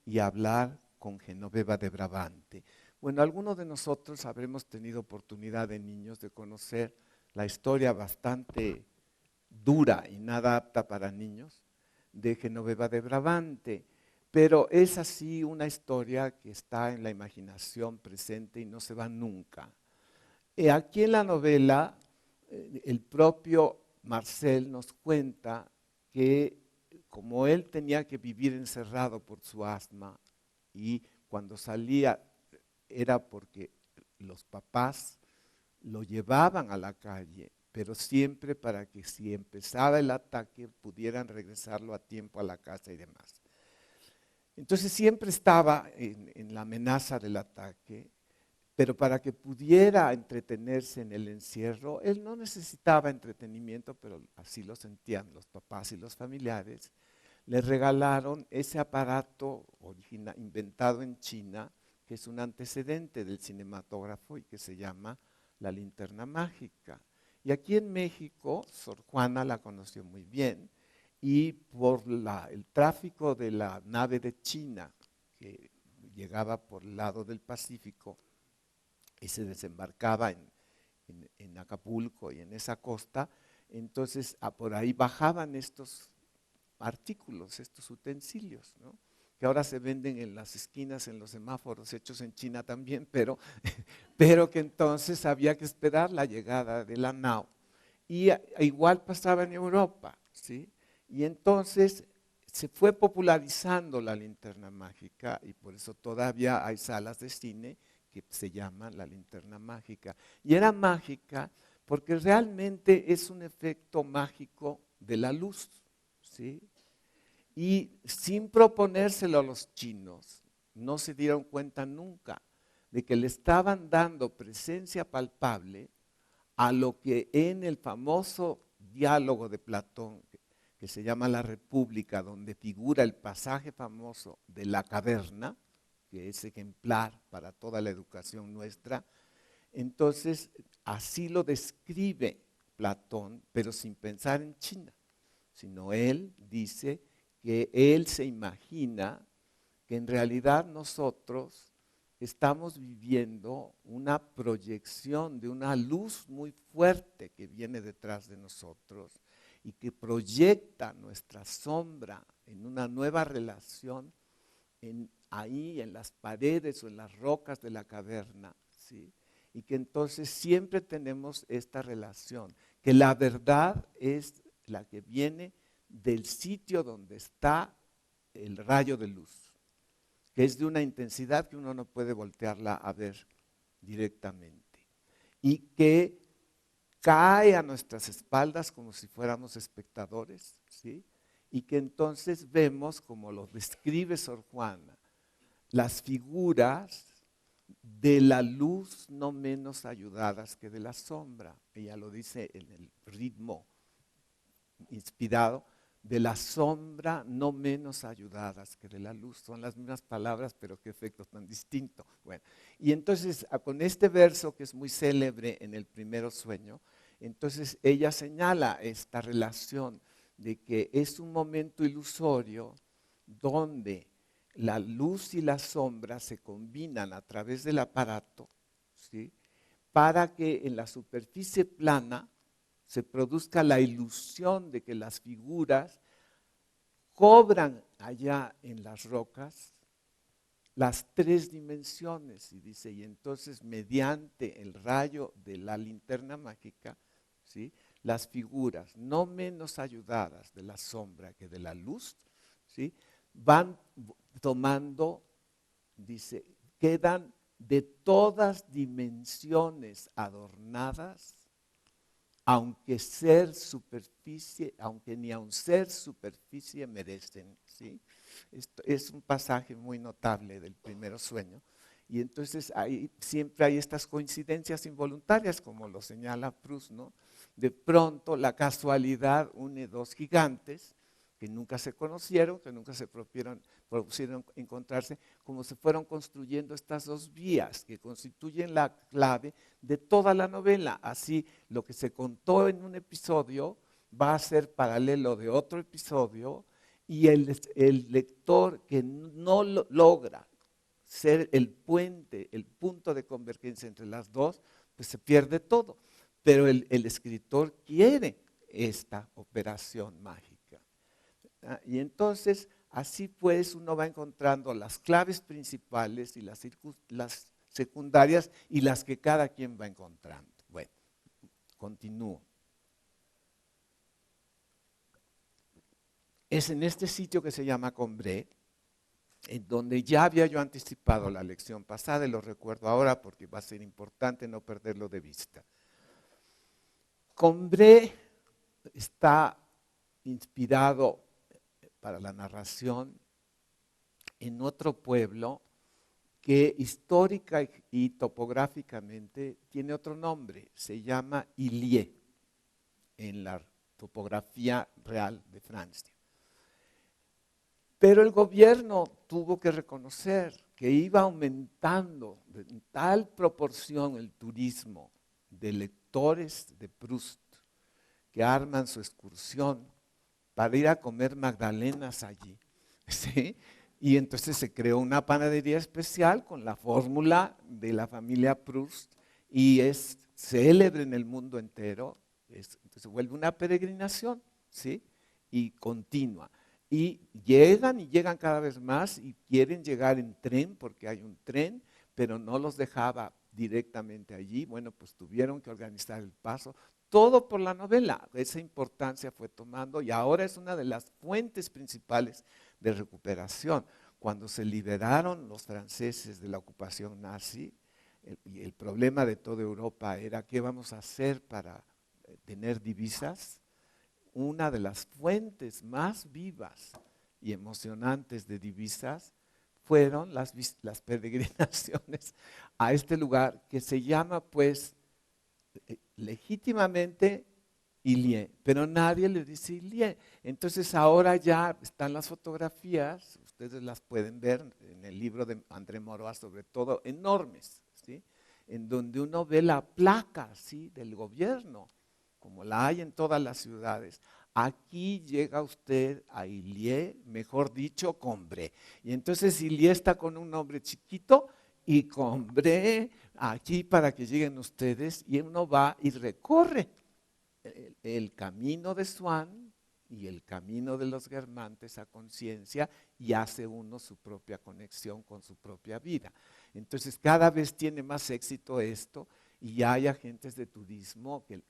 Speaker 1: y hablar con Genoveva de Brabante. Bueno, algunos de nosotros habremos tenido oportunidad de niños de conocer la historia bastante dura y nada apta para niños de Genoveva de Brabante, pero es así una historia que está en la imaginación presente y no se va nunca. Aquí en la novela, el propio Marcel nos cuenta que como él tenía que vivir encerrado por su asma y cuando salía era porque los papás lo llevaban a la calle, pero siempre para que si empezaba el ataque pudieran regresarlo a tiempo a la casa y demás. Entonces siempre estaba en la amenaza del ataque, pero para que pudiera entretenerse en el encierro, él no necesitaba entretenimiento, pero así lo sentían los papás y los familiares. Le regalaron ese aparato inventado en China, que es un antecedente del cinematógrafo y que se llama la linterna mágica. Y aquí en México, Sor Juana la conoció muy bien, y por el tráfico de la nave de China, que llegaba por el lado del Pacífico y se desembarcaba en Acapulco y en esa costa, entonces por ahí bajaban estos artículos, estos utensilios, ¿no? Que ahora se venden en las esquinas, en los semáforos, hechos en China también, pero que entonces había que esperar la llegada de la nao. Y igual pasaba en Europa, ¿sí? Y entonces se fue popularizando la linterna mágica y por eso todavía hay salas de cine que se llaman la linterna mágica. Y era mágica porque realmente es un efecto mágico de la luz, ¿sí? Y sin proponérselo a los chinos, no se dieron cuenta nunca de que le estaban dando presencia palpable a lo que en el famoso diálogo de Platón, que se llama La República, donde figura el pasaje famoso de la caverna, que es ejemplar para toda la educación nuestra. Entonces, así lo describe Platón, pero sin pensar en China, sino él dice que él se imagina que en realidad nosotros estamos viviendo una proyección de una luz muy fuerte que viene detrás de nosotros y que proyecta nuestra sombra en una nueva relación ahí en las paredes o en las rocas de la caverna, ¿sí? Y que entonces siempre tenemos esta relación, que la verdad es la que viene del sitio donde está el rayo de luz, que es de una intensidad que uno no puede voltearla a ver directamente y que cae a nuestras espaldas como si fuéramos espectadores, ¿sí? Y que entonces vemos, como lo describe Sor Juana, las figuras de la luz no menos ayudadas que de la sombra. Ella lo dice en el ritmo inspirado, de la sombra no menos ayudadas que de la luz. Son las mismas palabras, pero qué efecto tan distinto. Bueno, y entonces con este verso que es muy célebre en el Primero Sueño, entonces ella señala esta relación de que es un momento ilusorio donde la luz y la sombra se combinan a través del aparato, ¿sí? Para que en la superficie plana se produzca la ilusión de que las figuras cobran allá en las rocas las tres dimensiones. Y dice, y entonces mediante el rayo de la linterna mágica, ¿sí? Las figuras no menos ayudadas de la sombra que de la luz, ¿sí? Van tomando, dice, quedan de todas dimensiones adornadas, aunque ni aun ser superficie merecen, ¿sí? Esto es un pasaje muy notable del Primero Sueño. Y entonces siempre hay estas coincidencias involuntarias, como lo señala Proust, ¿no? De pronto la casualidad une dos gigantes que nunca se conocieron, que nunca se propusieron encontrarse, como se fueron construyendo estas dos vías que constituyen la clave de toda la novela. Así, lo que se contó en un episodio va a ser paralelo de otro episodio y el lector que no logra ser el puente, el punto de convergencia entre las dos, pues se pierde todo. Pero el escritor quiere esta operación mágica. Y entonces Así pues, uno va encontrando las claves principales y las secundarias y las que cada quien va encontrando. Bueno, continúo. Es en este sitio que se llama Combray, en donde ya había yo anticipado la lección pasada y lo recuerdo ahora porque va a ser importante no perderlo de vista. Combray está inspirado para la narración en otro pueblo que histórica y topográficamente tiene otro nombre, se llama Illiers, en la topografía real de Francia. Pero el gobierno tuvo que reconocer que iba aumentando en tal proporción el turismo de lectores de Proust que arman su excursión para ir a comer magdalenas allí, ¿sí? Y entonces se creó una panadería especial con la fórmula de la familia Proust y es célebre en el mundo entero. Entonces se vuelve una peregrinación, ¿sí? Y continua. Y llegan cada vez más y quieren llegar en tren porque hay un tren, pero no los dejaba directamente allí. Bueno, pues tuvieron que organizar el paso. Todo por la novela, esa importancia fue tomando y ahora es una de las fuentes principales de recuperación. Cuando se liberaron los franceses de la ocupación nazi, y el problema de toda Europa era qué vamos a hacer para tener divisas, una de las fuentes más vivas y emocionantes de divisas fueron las peregrinaciones a este lugar que se llama pues legítimamente Illiers, pero nadie le dice Illiers. Entonces ahora ya están las fotografías, ustedes las pueden ver en el libro de André Maurois, sobre todo enormes, ¿sí? En donde uno ve la placa, ¿sí?, del gobierno, como la hay en todas las ciudades. Aquí llega usted a Illiers, mejor dicho, Combray. Y entonces Illiers está con un nombre chiquito y Combray aquí para que lleguen ustedes y uno va y recorre el camino de Swann y el camino de los Guermantes a conciencia y hace uno su propia conexión con su propia vida. Entonces cada vez tiene más éxito esto y hay agentes de turismo que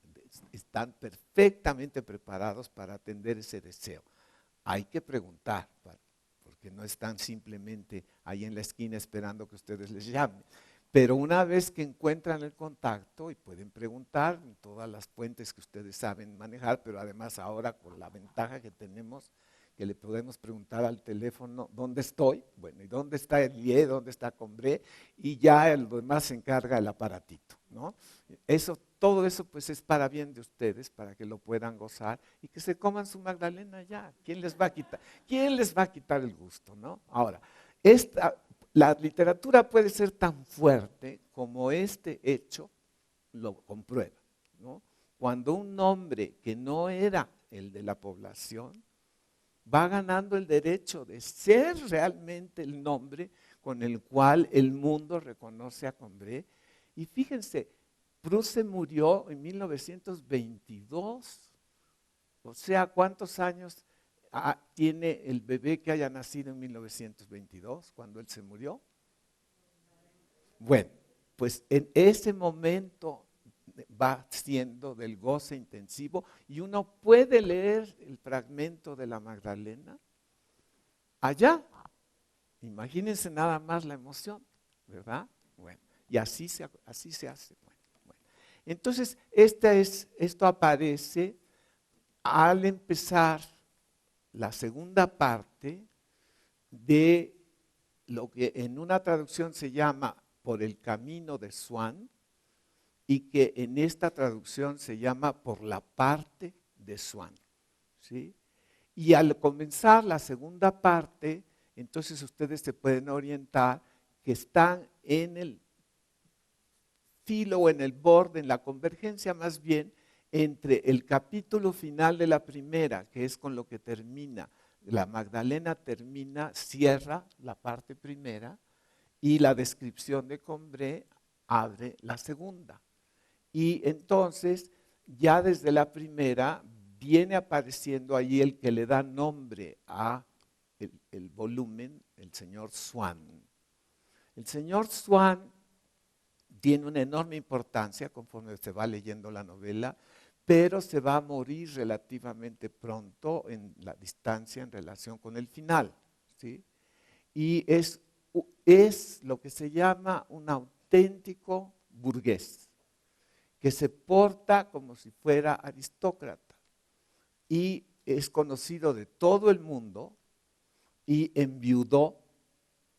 Speaker 1: están perfectamente preparados para atender ese deseo. Hay que preguntar, porque no están simplemente ahí en la esquina esperando que ustedes les llamen. Pero una vez que encuentran el contacto y pueden preguntar en todas las fuentes que ustedes saben manejar, pero además ahora con la ventaja que tenemos, que le podemos preguntar al teléfono dónde estoy, bueno, y dónde está Illiers, dónde está Combray, y ya lo demás se encarga el aparatito, ¿no? Todo eso pues es para bien de ustedes, para que lo puedan gozar y que se coman su magdalena ya. ¿Quién les va a quitar? ¿Quién les va a quitar el gusto, no? Ahora, la literatura puede ser tan fuerte como este hecho lo comprueba, ¿no? Cuando un nombre que no era el de la población va ganando el derecho de ser realmente el nombre con el cual el mundo reconoce a Combray. Y fíjense, Proust se murió en 1922, o sea, ¿cuántos años tiene el bebé que haya nacido en 1922, cuando él se murió? Bueno, pues en ese momento va siendo del goce intensivo y uno puede leer el fragmento de la Magdalena allá. Imagínense nada más la emoción, ¿verdad? Bueno, y así se hace. Bueno. Entonces, esto aparece al empezar la segunda parte de lo que en una traducción se llama Por el camino de Swann y que en esta traducción se llama Por la parte de Swann, ¿sí? Y al comenzar la segunda parte, entonces ustedes se pueden orientar que están en el filo o en el borde, en la convergencia más bien, entre el capítulo final de la primera, que es con lo que termina, la Magdalena cierra la parte primera, y la descripción de Combray abre la segunda. Y entonces, ya desde la primera, viene apareciendo allí el que le da nombre a el volumen, el señor Swann. El señor Swann tiene una enorme importancia conforme se va leyendo la novela, pero se va a morir relativamente pronto en la distancia en relación con el final, ¿sí? Y es lo que se llama un auténtico burgués, que se porta como si fuera aristócrata y es conocido de todo el mundo y enviudó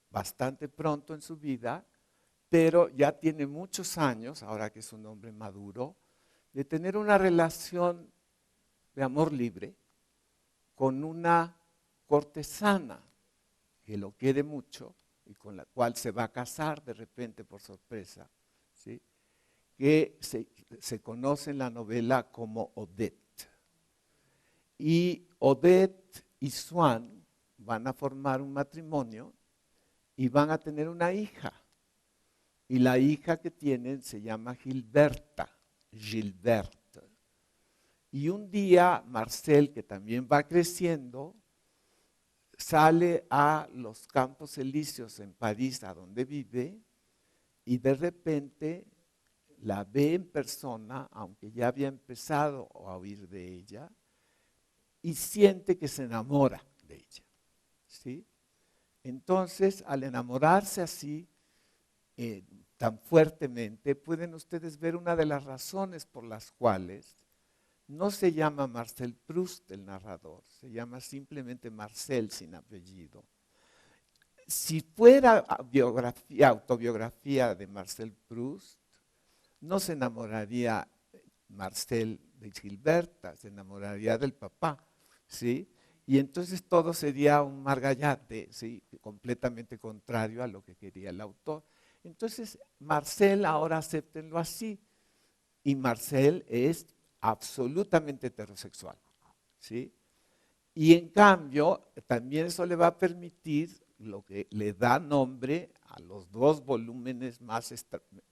Speaker 1: bastante pronto en su vida, pero ya tiene muchos años, ahora que es un hombre maduro, de tener una relación de amor libre con una cortesana que lo quiere mucho y con la cual se va a casar de repente por sorpresa, ¿sí? Que se conoce en la novela como Odette. Y Odette y Swann van a formar un matrimonio y van a tener una hija. Y la hija que tienen se llama Gilberta. Y un día Marcel, que también va creciendo, sale a los Campos Elíseos en París, a donde vive, y de repente la ve en persona, aunque ya había empezado a oír de ella, y siente que se enamora de ella, ¿sí? Entonces, al enamorarse así, tan fuertemente, pueden ustedes ver una de las razones por las cuales no se llama Marcel Proust el narrador, se llama simplemente Marcel sin apellido. Si fuera autobiografía de Marcel Proust, no se enamoraría Marcel de Gilberta, se enamoraría del papá, ¿sí? Y entonces todo sería un margallate, ¿sí? Completamente contrario a lo que quería el autor. Entonces, Marcel, ahora acéptenlo así, y Marcel es absolutamente heterosexual, ¿sí? Y en cambio, también eso le va a permitir lo que le da nombre a los dos volúmenes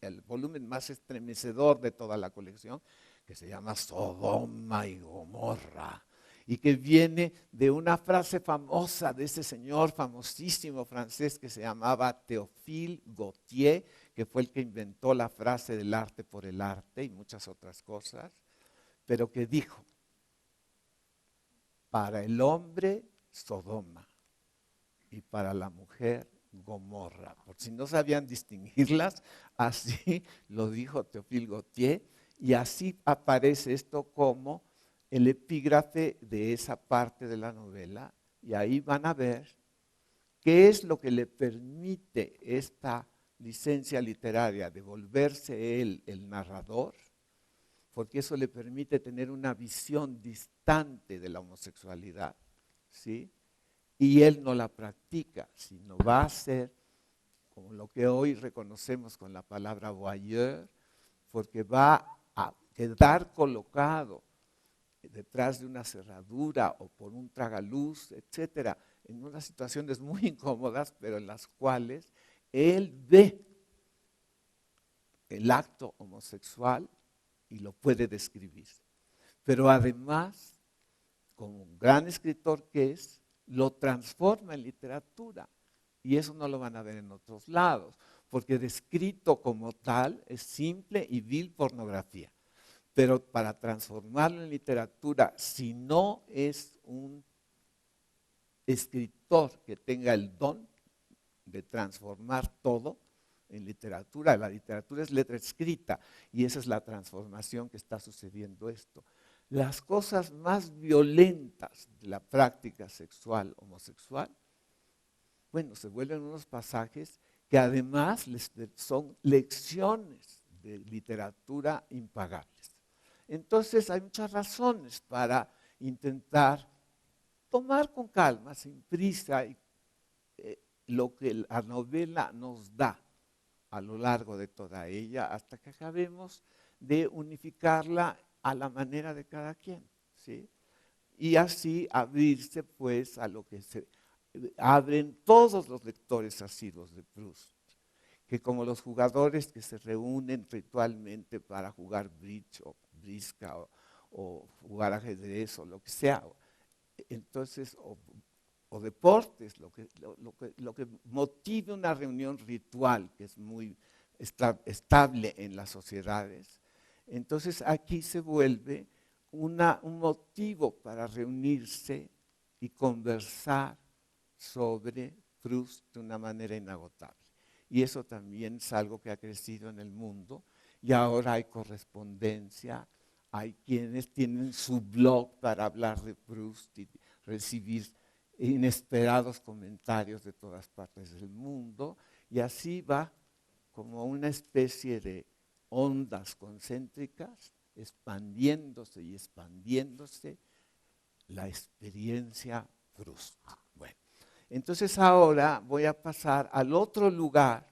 Speaker 1: el volumen más estremecedor de toda la colección, que se llama Sodoma y Gomorra, y que viene de una frase famosa de ese señor famosísimo francés que se llamaba Théophile Gautier, que fue el que inventó la frase del arte por el arte y muchas otras cosas, pero que dijo: para el hombre, Sodoma, y para la mujer, Gomorra. Por si no sabían distinguirlas, así lo dijo Théophile Gautier, y así aparece esto como el epígrafe de esa parte de la novela, y ahí van a ver qué es lo que le permite esta licencia literaria de volverse él el narrador, porque eso le permite tener una visión distante de la homosexualidad, ¿sí? Y él no la practica, sino va a ser como lo que hoy reconocemos con la palabra voyeur, porque va a quedar colocado detrás de una cerradura o por un tragaluz, etcétera, en unas situaciones muy incómodas, pero en las cuales él ve el acto homosexual y lo puede describir. Pero además, como un gran escritor que es, lo transforma en literatura. Y eso no lo van a ver en otros lados, porque descrito como tal es simple y vil pornografía. Pero para transformarlo en literatura, si no es un escritor que tenga el don de transformar todo en literatura, la literatura es letra escrita y esa es la transformación que está sucediendo esto. Las cosas más violentas de la práctica sexual homosexual, bueno, se vuelven unos pasajes que además son lecciones de literatura impagables. Entonces hay muchas razones para intentar tomar con calma, sin prisa, lo que la novela nos da a lo largo de toda ella, hasta que acabemos de unificarla a la manera de cada quien, ¿sí? Y así abrirse pues a lo que se abren todos los lectores asiduos de Proust, que como los jugadores que se reúnen ritualmente para jugar bridge o brisca o jugar ajedrez o lo que sea, entonces o deportes, lo que motive una reunión ritual, que es muy estable en las sociedades. Entonces aquí se vuelve un motivo para reunirse y conversar sobre Proust de una manera inagotable. Y eso también es algo que ha crecido en el mundo, y ahora hay correspondencia, hay quienes tienen su blog para hablar de Proust y recibir inesperados comentarios de todas partes del mundo, y así va como una especie de ondas concéntricas, expandiéndose y expandiéndose la experiencia Proust. Bueno, entonces ahora voy a pasar al otro lugar,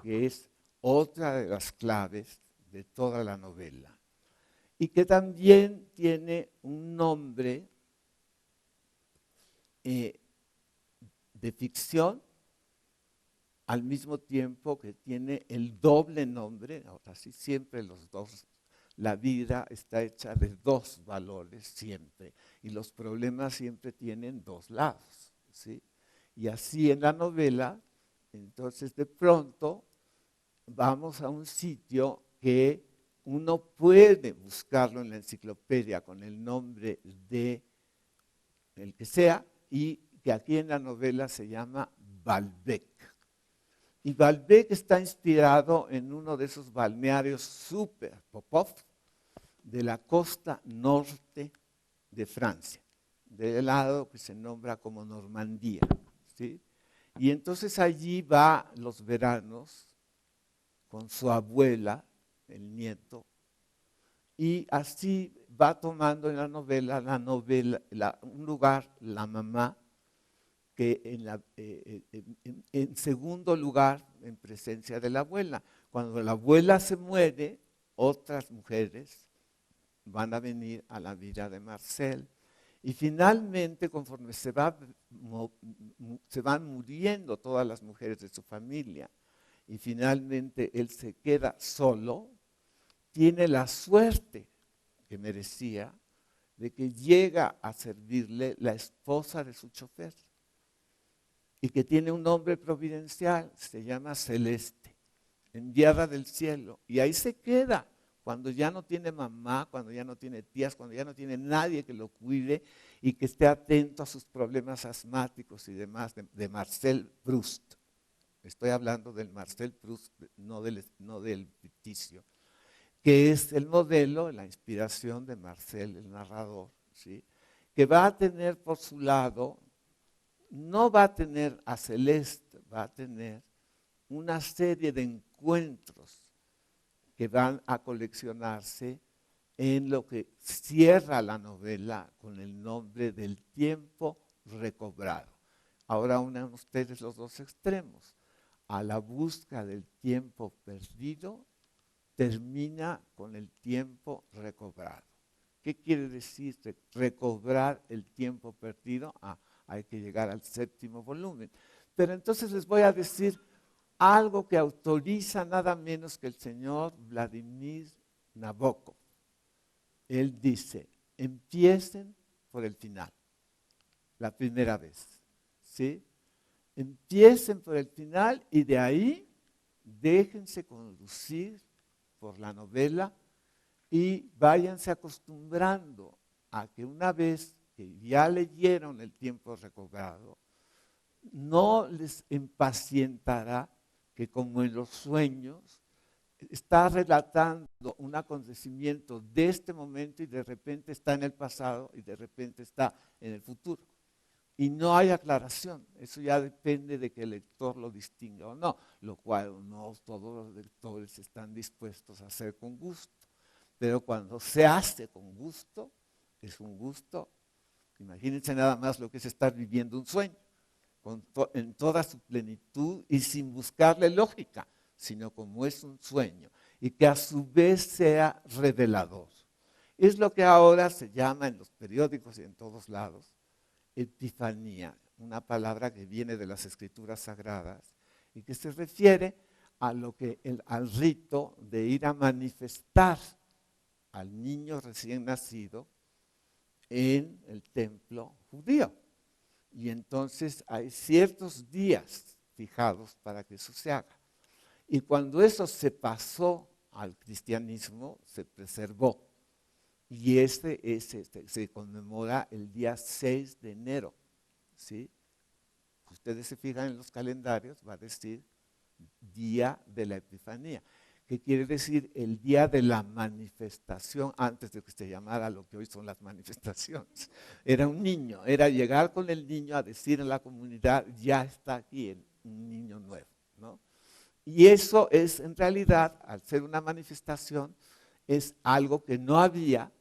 Speaker 1: que es otra de las claves de toda la novela, y que también tiene un nombre de ficción, al mismo tiempo que tiene el doble nombre. Ahora sí, siempre los dos, la vida está hecha de dos valores siempre, y los problemas siempre tienen dos lados, ¿sí? Y así en la novela, entonces de pronto vamos a un sitio que uno puede buscarlo en la enciclopedia con el nombre de el que sea, y que aquí en la novela se llama Baalbek. Y Baalbek está inspirado en uno de esos balnearios super Popov de la costa norte de Francia, del lado que se nombra como Normandía, ¿sí? Y entonces allí va los veranos con su abuela, el nieto, y así va tomando en la novela un lugar, la mamá, que en segundo lugar, en presencia de la abuela. Cuando la abuela se muere, otras mujeres van a venir a la vida de Marcel. Y finalmente, conforme se van muriendo todas las mujeres de su familia, y finalmente él se queda solo, tiene la suerte que merecía de que llega a servirle la esposa de su chofer, y que tiene un nombre providencial, se llama Celeste, enviada del cielo, y ahí se queda cuando ya no tiene mamá, cuando ya no tiene tías, cuando ya no tiene nadie que lo cuide y que esté atento a sus problemas asmáticos y demás, de Marcel Proust. Estoy hablando del Marcel Proust, no del ficticio, que es el modelo, la inspiración de Marcel, el narrador, ¿sí? Que va a tener por su lado, no va a tener a Celeste, va a tener una serie de encuentros que van a coleccionarse en lo que cierra la novela con el nombre del tiempo recobrado. Ahora unan ustedes los dos extremos. A la busca del tiempo perdido, termina con el tiempo recobrado. ¿Qué quiere decir recobrar el tiempo perdido? Hay que llegar al séptimo volumen. Pero entonces les voy a decir algo que autoriza nada menos que el señor Vladimir Nabokov. Él dice, empiecen por el final, la primera vez, ¿sí? Empiecen por el final y de ahí déjense conducir por la novela y váyanse acostumbrando a que una vez que ya leyeron el tiempo recobrado, no les impacientará que como en los sueños está relatando un acontecimiento de este momento y de repente está en el pasado y de repente está en el futuro. Y no hay aclaración, eso ya depende de que el lector lo distinga o no, lo cual no todos los lectores están dispuestos a hacer con gusto. Pero cuando se hace con gusto, es un gusto. Imagínense nada más lo que es estar viviendo un sueño, en toda su plenitud y sin buscarle lógica, sino como es un sueño y que a su vez sea revelador. Es lo que ahora se llama en los periódicos y en todos lados epifanía, una palabra que viene de las escrituras sagradas y que se refiere a al rito de ir a manifestar al niño recién nacido en el templo judío. Y entonces hay ciertos días fijados para que eso se haga. Y cuando eso se pasó al cristianismo, se preservó. Y se conmemora el día 6 de enero. ¿Sí? Si ustedes se fijan en los calendarios, va a decir Día de la Epifanía, que quiere decir el día de la manifestación, antes de que se llamara lo que hoy son las manifestaciones. Era un niño, era llegar con el niño a decir en la comunidad, ya está aquí un niño nuevo, ¿no? Y eso es, en realidad, al ser una manifestación, es algo que no había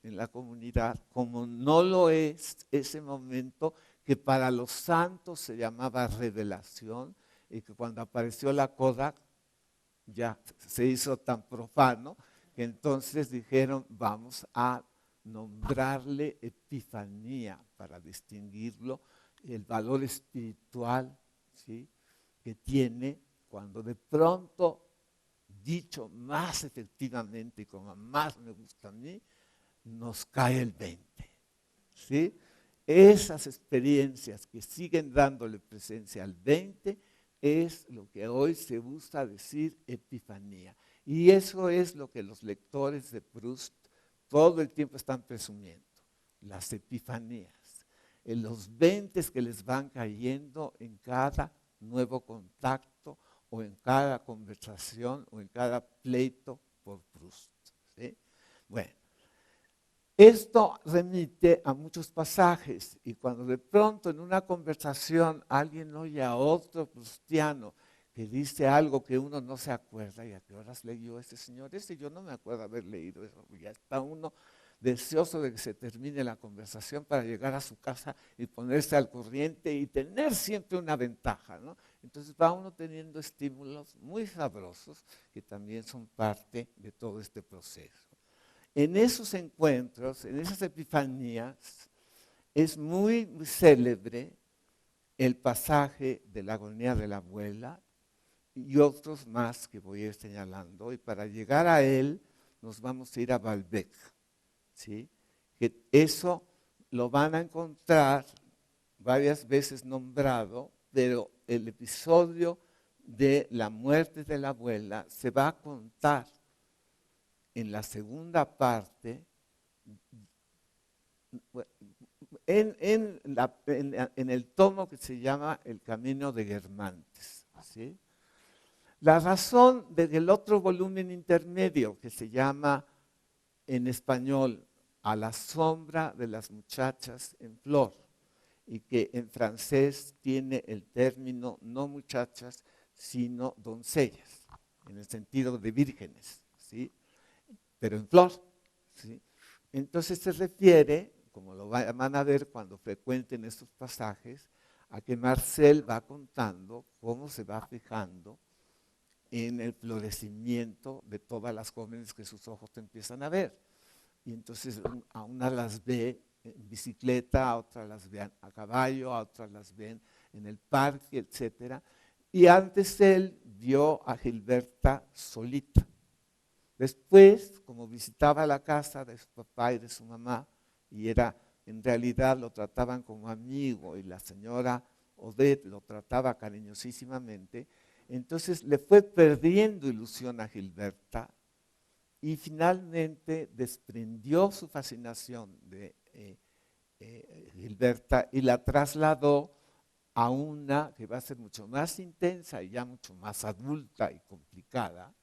Speaker 1: en la comunidad, como no lo es ese momento que para los santos se llamaba revelación, y que cuando apareció la Kodak ya se hizo tan profano que entonces dijeron vamos a nombrarle Epifanía para distinguirlo, el valor espiritual, ¿sí?, que tiene cuando de pronto, dicho más efectivamente y como más me gusta a mí, nos cae el 20, ¿sí? Esas experiencias que siguen dándole presencia al 20 es lo que hoy se usa decir epifanía. Y eso es lo que los lectores de Proust todo el tiempo están presumiendo, las epifanías, en los 20 que les van cayendo en cada nuevo contacto o en cada conversación o en cada pleito por Proust, ¿sí? Bueno, esto remite a muchos pasajes y cuando de pronto en una conversación alguien oye a otro proustiano que dice algo que uno no se acuerda, ¿y a qué horas leyó ese señor? Yo no me acuerdo haber leído eso, ya está uno deseoso de que se termine la conversación para llegar a su casa y ponerse al corriente y tener siempre una ventaja, ¿no? Entonces va uno teniendo estímulos muy sabrosos que también son parte de todo este proceso. En esos encuentros, en esas epifanías, es muy, muy célebre el pasaje de la agonía de la abuela y otros más que voy a ir señalando. Y para llegar a él nos vamos a ir a Balbec, ¿sí? Que eso lo van a encontrar varias veces nombrado, pero el episodio de la muerte de la abuela se va a contar en la segunda parte, en el tomo que se llama El Camino de Guermantes, ¿sí? La razón del otro volumen intermedio que se llama en español A la sombra de las muchachas en flor y que en francés tiene el término no muchachas sino doncellas, en el sentido de vírgenes, ¿sí?, pero en flor, ¿sí? Entonces se refiere, como lo van a ver cuando frecuenten estos pasajes, a que Marcel va contando cómo se va fijando en el florecimiento de todas las jóvenes que sus ojos empiezan a ver. Y entonces a unas las ve en bicicleta, a otras las ve a caballo, a otras las ven en el parque, etc. Y antes él vio a Gilberta solita. Después, como visitaba la casa de su papá y de su mamá, y en realidad lo trataban como amigo, y la señora Odette lo trataba cariñosísimamente, entonces le fue perdiendo ilusión a Gilberta, y finalmente desprendió su fascinación de Gilberta y la trasladó a una que va a ser mucho más intensa y ya mucho más adulta y complicada,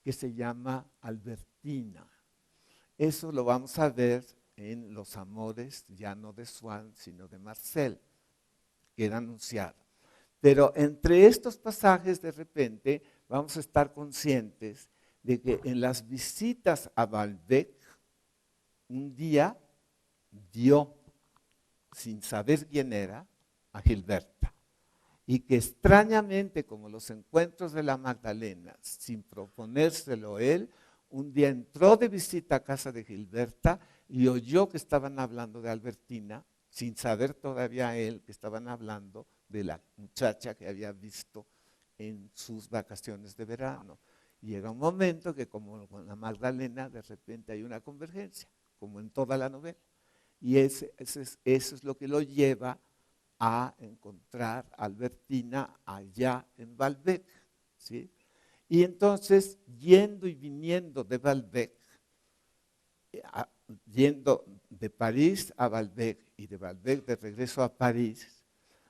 Speaker 1: que se llama Albertina. Eso lo vamos a ver en Los Amores, ya no de Swann, sino de Marcel, que era anunciado. Pero entre estos pasajes, de repente, vamos a estar conscientes de que en las visitas a Balbec, un día dio, sin saber quién era, a Gilberta. Y que extrañamente, como los encuentros de la Magdalena, sin proponérselo él, un día entró de visita a casa de Gilberta y oyó que estaban hablando de Albertina, sin saber todavía él que estaban hablando de la muchacha que había visto en sus vacaciones de verano. Y llega un momento que, como con la Magdalena, de repente hay una convergencia, como en toda la novela. Y eso es lo que lo lleva a encontrar a Albertina allá en Balbec, ¿sí? Y entonces, yendo y viniendo de Balbec, yendo de París a Balbec y de Balbec de regreso a París,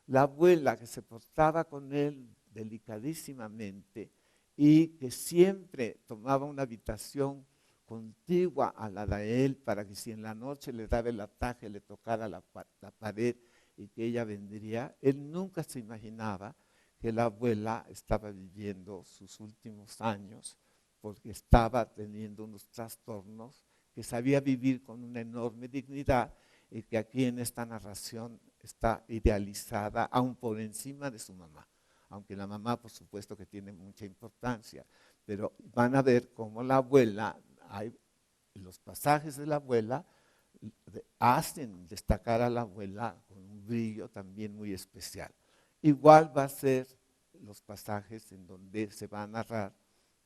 Speaker 1: la abuela que se portaba con él delicadísimamente y que siempre tomaba una habitación contigua a la de él para que si en la noche le daba el ataque, le tocara la pared y que ella vendría, él nunca se imaginaba que la abuela estaba viviendo sus últimos años porque estaba teniendo unos trastornos, que sabía vivir con una enorme dignidad y que aquí en esta narración está idealizada aún por encima de su mamá. Aunque la mamá, por supuesto, que tiene mucha importancia, pero van a ver cómo la abuela, los pasajes de la abuela hacen destacar a la abuela con un brillo también muy especial. Igual va a ser los pasajes en donde se va a narrar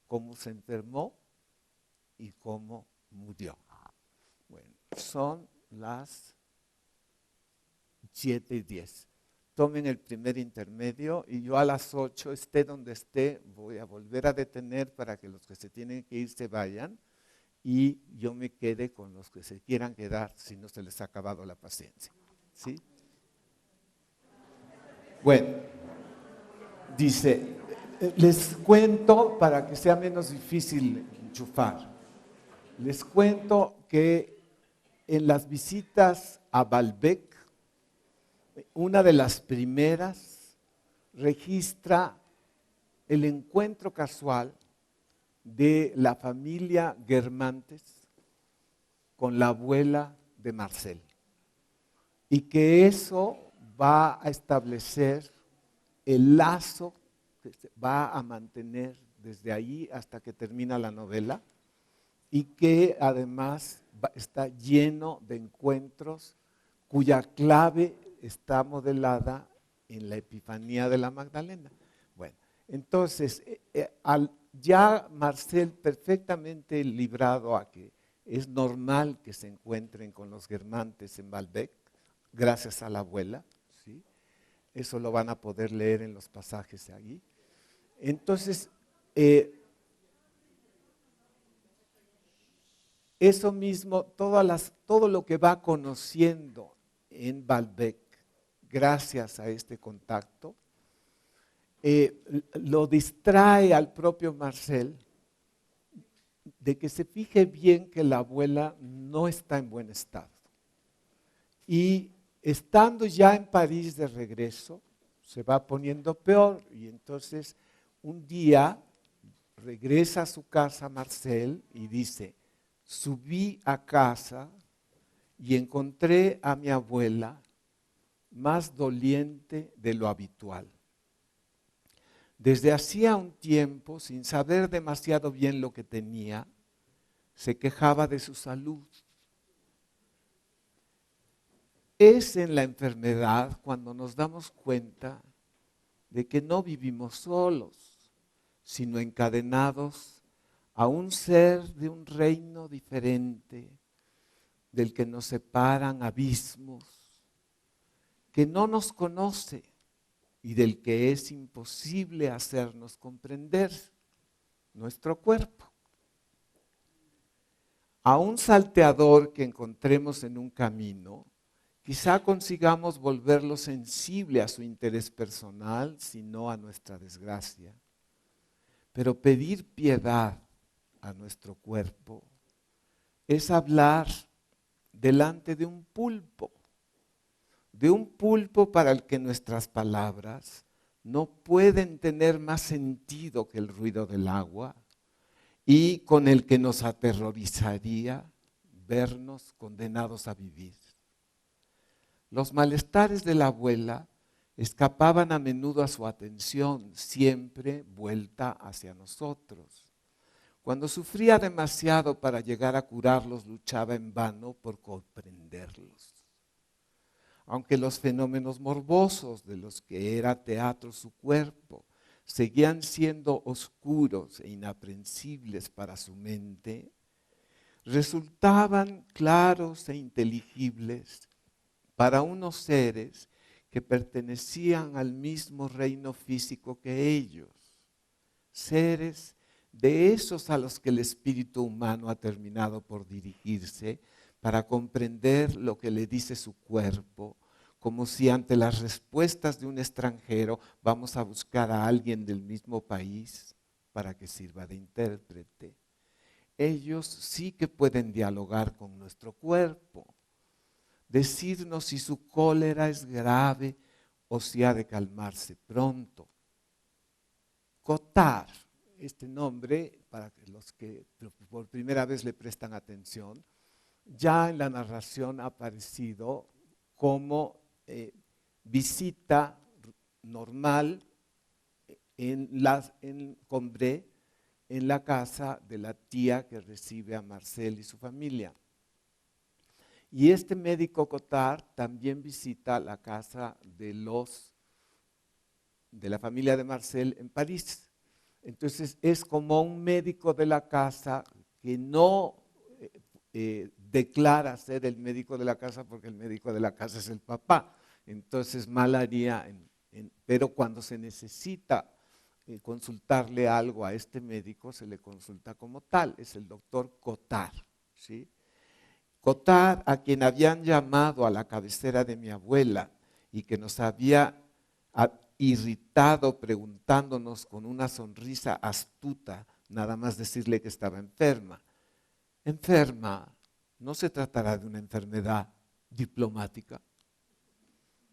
Speaker 1: cómo se enfermó y cómo murió. Bueno, son las 7:10. Tomen el primer intermedio y yo a las 8, esté donde esté, voy a volver a detener para que los que se tienen que ir se vayan y yo me quede con los que se quieran quedar si no se les ha acabado la paciencia. ¿Sí? Bueno, dice, les cuento para que sea menos difícil enchufar. Les cuento que en las visitas a Balbec, una de las primeras registra el encuentro casual de la familia Guermantes con la abuela de Marcel. Y que eso va a establecer el lazo que se va a mantener desde ahí hasta que termina la novela y que además está lleno de encuentros cuya clave está modelada en la Epifanía de la Magdalena. Bueno, entonces, ya Marcel perfectamente librado a que es normal que se encuentren con los Guermantes en Balbec, gracias a la abuela, ¿sí? Eso lo van a poder leer en los pasajes de ahí. Entonces, eso mismo, todo lo que va conociendo en Balbec, gracias a este contacto, lo distrae al propio Marcel de que se fije bien que la abuela no está en buen estado. Y estando ya en París de regreso, se va poniendo peor y entonces un día regresa a su casa Marcel y dice, subí a casa y encontré a mi abuela más doliente de lo habitual. Desde hacía un tiempo, sin saber demasiado bien lo que tenía, se quejaba de su salud. Es en la enfermedad cuando nos damos cuenta de que no vivimos solos, sino encadenados a un ser de un reino diferente, del que nos separan abismos, que no nos conoce y del que es imposible hacernos comprender, nuestro cuerpo. A un salteador que encontremos en un camino, quizá consigamos volverlo sensible a su interés personal, sino a nuestra desgracia. Pero pedir piedad a nuestro cuerpo es hablar delante de un pulpo para el que nuestras palabras no pueden tener más sentido que el ruido del agua y con el que nos aterrorizaría vernos condenados a vivir. Los malestares de la abuela escapaban a menudo a su atención, siempre vuelta hacia nosotros. Cuando sufría demasiado para llegar a curarlos, luchaba en vano por comprenderlos. Aunque los fenómenos morbosos de los que era teatro su cuerpo seguían siendo oscuros e inaprensibles para su mente, resultaban claros e inteligibles para unos seres que pertenecían al mismo reino físico que ellos, seres de esos a los que el espíritu humano ha terminado por dirigirse para comprender lo que le dice su cuerpo, como si ante las respuestas de un extranjero vamos a buscar a alguien del mismo país para que sirva de intérprete. Ellos sí que pueden dialogar con nuestro cuerpo, decirnos si su cólera es grave o si ha de calmarse pronto. Cotard, este nombre, para los que por primera vez le prestan atención, ya en la narración ha aparecido como visita normal en Combray, en la casa de la tía que recibe a Marcel y su familia. Y este médico Cotard también visita la casa de la familia de Marcel en París. Entonces es como un médico de la casa que no declara ser el médico de la casa porque el médico de la casa es el papá. Entonces mal haría, pero cuando se necesita consultarle algo a este médico, se le consulta como tal, es el doctor Cotard, ¿sí? Cotard, a quien habían llamado a la cabecera de mi abuela y que nos había irritado preguntándonos con una sonrisa astuta, nada más decirle que estaba enferma. Enferma, ¿no se tratará de una enfermedad diplomática?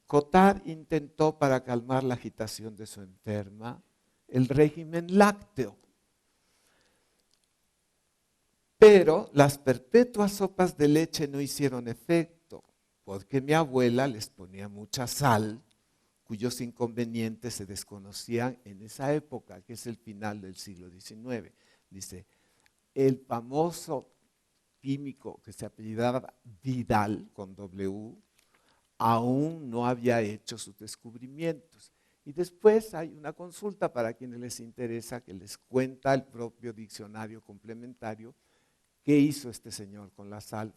Speaker 1: Cotard intentó, para calmar la agitación de su enferma, el régimen lácteo. Pero las perpetuas sopas de leche no hicieron efecto, porque mi abuela les ponía mucha sal, cuyos inconvenientes se desconocían en esa época, que es el final del siglo XIX. Dice, el famoso químico que se apellidaba Vidal, con W, aún no había hecho sus descubrimientos. Y después hay una consulta para quienes les interesa, que les cuenta el propio diccionario complementario, qué hizo este señor con la sal,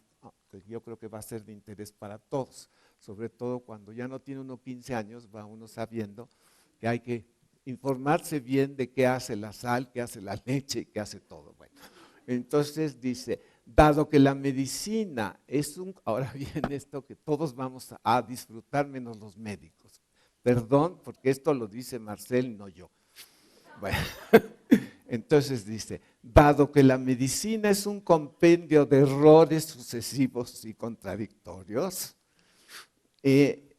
Speaker 1: que yo creo que va a ser de interés para todos, sobre todo cuando ya no tiene uno 15 años, va uno sabiendo que hay que informarse bien de qué hace la sal, qué hace la leche, qué hace todo. Bueno, entonces dice, dado que la medicina es ahora viene esto que todos vamos a disfrutar menos los médicos. Perdón, porque esto lo dice Marcel, no yo. Bueno, entonces dice, dado que la medicina es un compendio de errores sucesivos y contradictorios de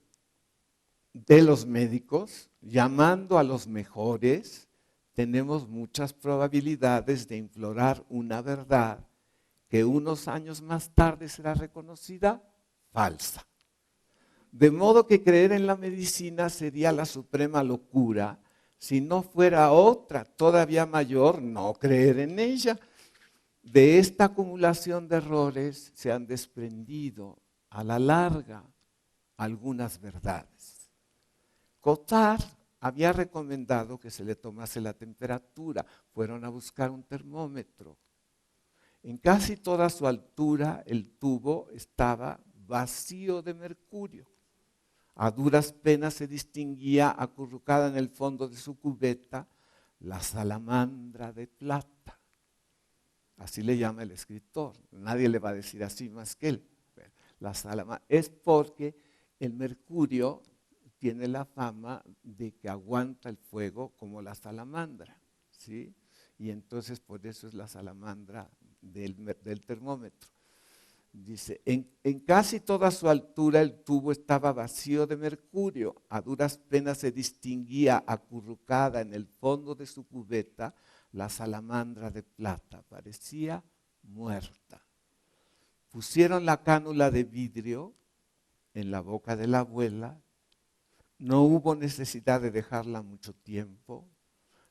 Speaker 1: los médicos, llamando a los mejores, tenemos muchas probabilidades de implorar una verdad que unos años más tarde será reconocida falsa. De modo que creer en la medicina sería la suprema locura, si no fuera otra todavía mayor, no creer en ella. De esta acumulación de errores se han desprendido a la larga algunas verdades. Cotard había recomendado que se le tomase la temperatura. Fueron a buscar un termómetro. En casi toda su altura el tubo estaba vacío de mercurio. A duras penas se distinguía, acurrucada en el fondo de su cubeta, la salamandra de plata. Así le llama el escritor. Nadie le va a decir así más que él. La salamandra es porque el mercurio tiene la fama de que aguanta el fuego como la salamandra, ¿sí? Y entonces por eso es la salamandra del termómetro. Dice, en casi toda su altura el tubo estaba vacío de mercurio, a duras penas se distinguía acurrucada en el fondo de su cubeta la salamandra de plata, parecía muerta. Pusieron la cánula de vidrio en la boca de la abuela, no hubo necesidad de dejarla mucho tiempo,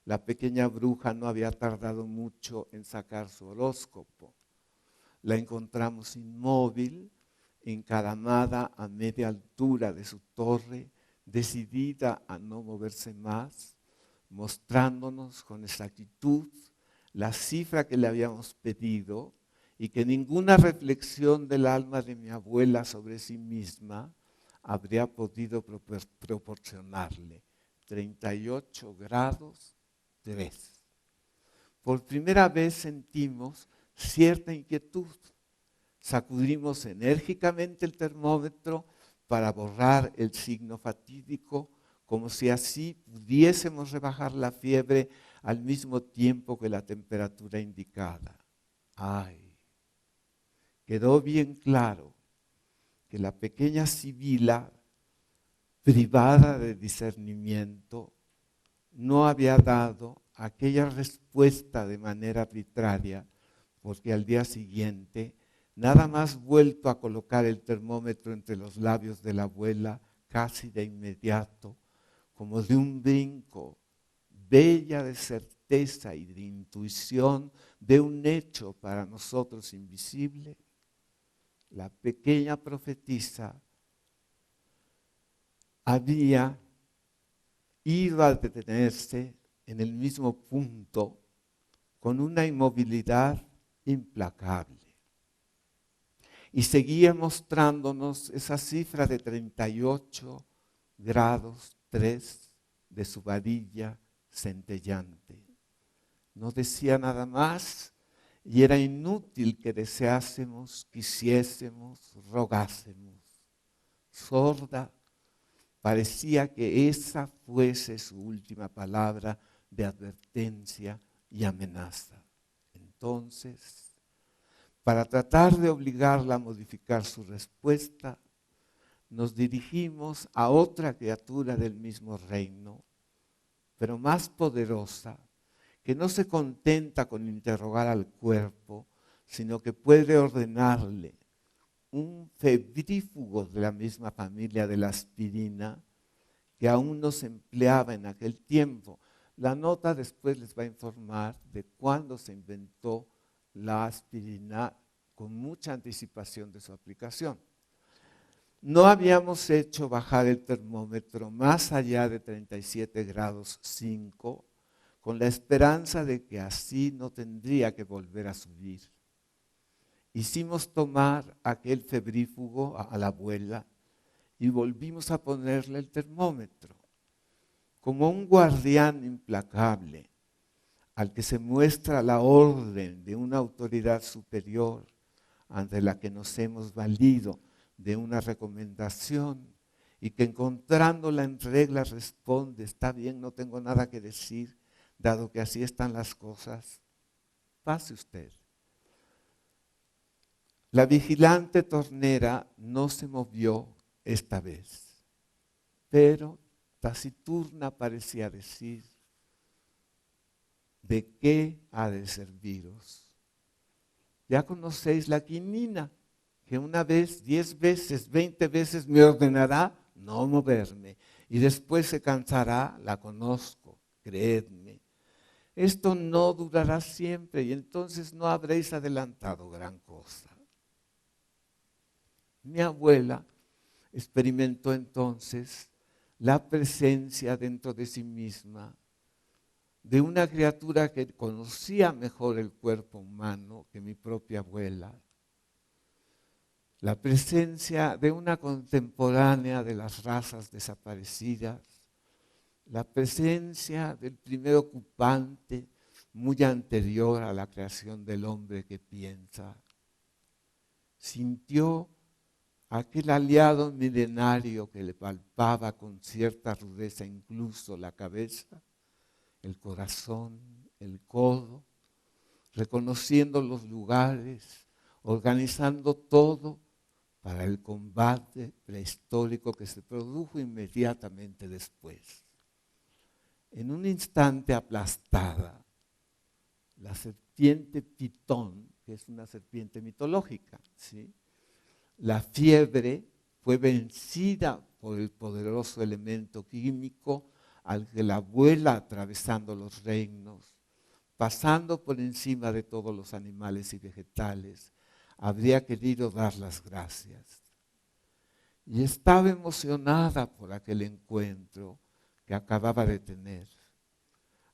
Speaker 1: la pequeña bruja no había tardado mucho en sacar su horóscopo. La encontramos inmóvil, encaramada a media altura de su torre, decidida a no moverse más, mostrándonos con exactitud la cifra que le habíamos pedido y que ninguna reflexión del alma de mi abuela sobre sí misma habría podido proporcionarle 38 grados 3. Por primera vez sentimos cierta inquietud. Sacudimos enérgicamente el termómetro para borrar el signo fatídico, como si así pudiésemos rebajar la fiebre al mismo tiempo que la temperatura indicada. ¡Ay! Quedó bien claro que la pequeña Sibila, privada de discernimiento, no había dado aquella respuesta de manera arbitraria, porque al día siguiente, nada más vuelto a colocar el termómetro entre los labios de la abuela, casi de inmediato, como de un brinco, bella de certeza y de intuición de un hecho para nosotros invisible, la pequeña profetisa había ido a detenerse en el mismo punto con una inmovilidad implacable. Y seguía mostrándonos esa cifra de 38 grados 3 de su varilla centellante. No decía nada más y era inútil que deseásemos, quisiésemos, rogásemos. Sorda, parecía que esa fuese su última palabra de advertencia y amenaza. Entonces, para tratar de obligarla a modificar su respuesta, nos dirigimos a otra criatura del mismo reino, pero más poderosa, que no se contenta con interrogar al cuerpo, sino que puede ordenarle, un febrífugo de la misma familia de la aspirina, que aún no se empleaba en aquel tiempo. La nota después les va a informar de cuándo se inventó la aspirina con mucha anticipación de su aplicación. No habíamos hecho bajar el termómetro más allá de 37 grados 5, con la esperanza de que así no tendría que volver a subir. Hicimos tomar aquel febrífugo a la abuela y volvimos a ponerle el termómetro, como un guardián implacable al que se muestra la orden de una autoridad superior ante la que nos hemos valido de una recomendación y que encontrándola en regla responde, está bien, no tengo nada que decir, dado que así están las cosas, pase usted. La vigilante tornera no se movió esta vez, pero taciturna parecía decir, ¿de qué ha de serviros? Ya conocéis la quinina, que una vez, 10 veces, 20 veces me ordenará no moverme y después se cansará, la conozco, creedme. Esto no durará siempre y entonces no habréis adelantado gran cosa. Mi abuela experimentó entonces la presencia dentro de sí misma de una criatura que conocía mejor el cuerpo humano que mi propia abuela, la presencia de una contemporánea de las razas desaparecidas, la presencia del primer ocupante muy anterior a la creación del hombre que piensa. Sintió aquel aliado milenario que le palpaba con cierta rudeza incluso la cabeza, el corazón, el codo, reconociendo los lugares, organizando todo para el combate prehistórico que se produjo inmediatamente después. En un instante aplastada, la serpiente Pitón, que es una serpiente mitológica, ¿sí? La fiebre fue vencida por el poderoso elemento químico al que la abuela, atravesando los reinos, pasando por encima de todos los animales y vegetales, habría querido dar las gracias. Y estaba emocionada por aquel encuentro que acababa de tener,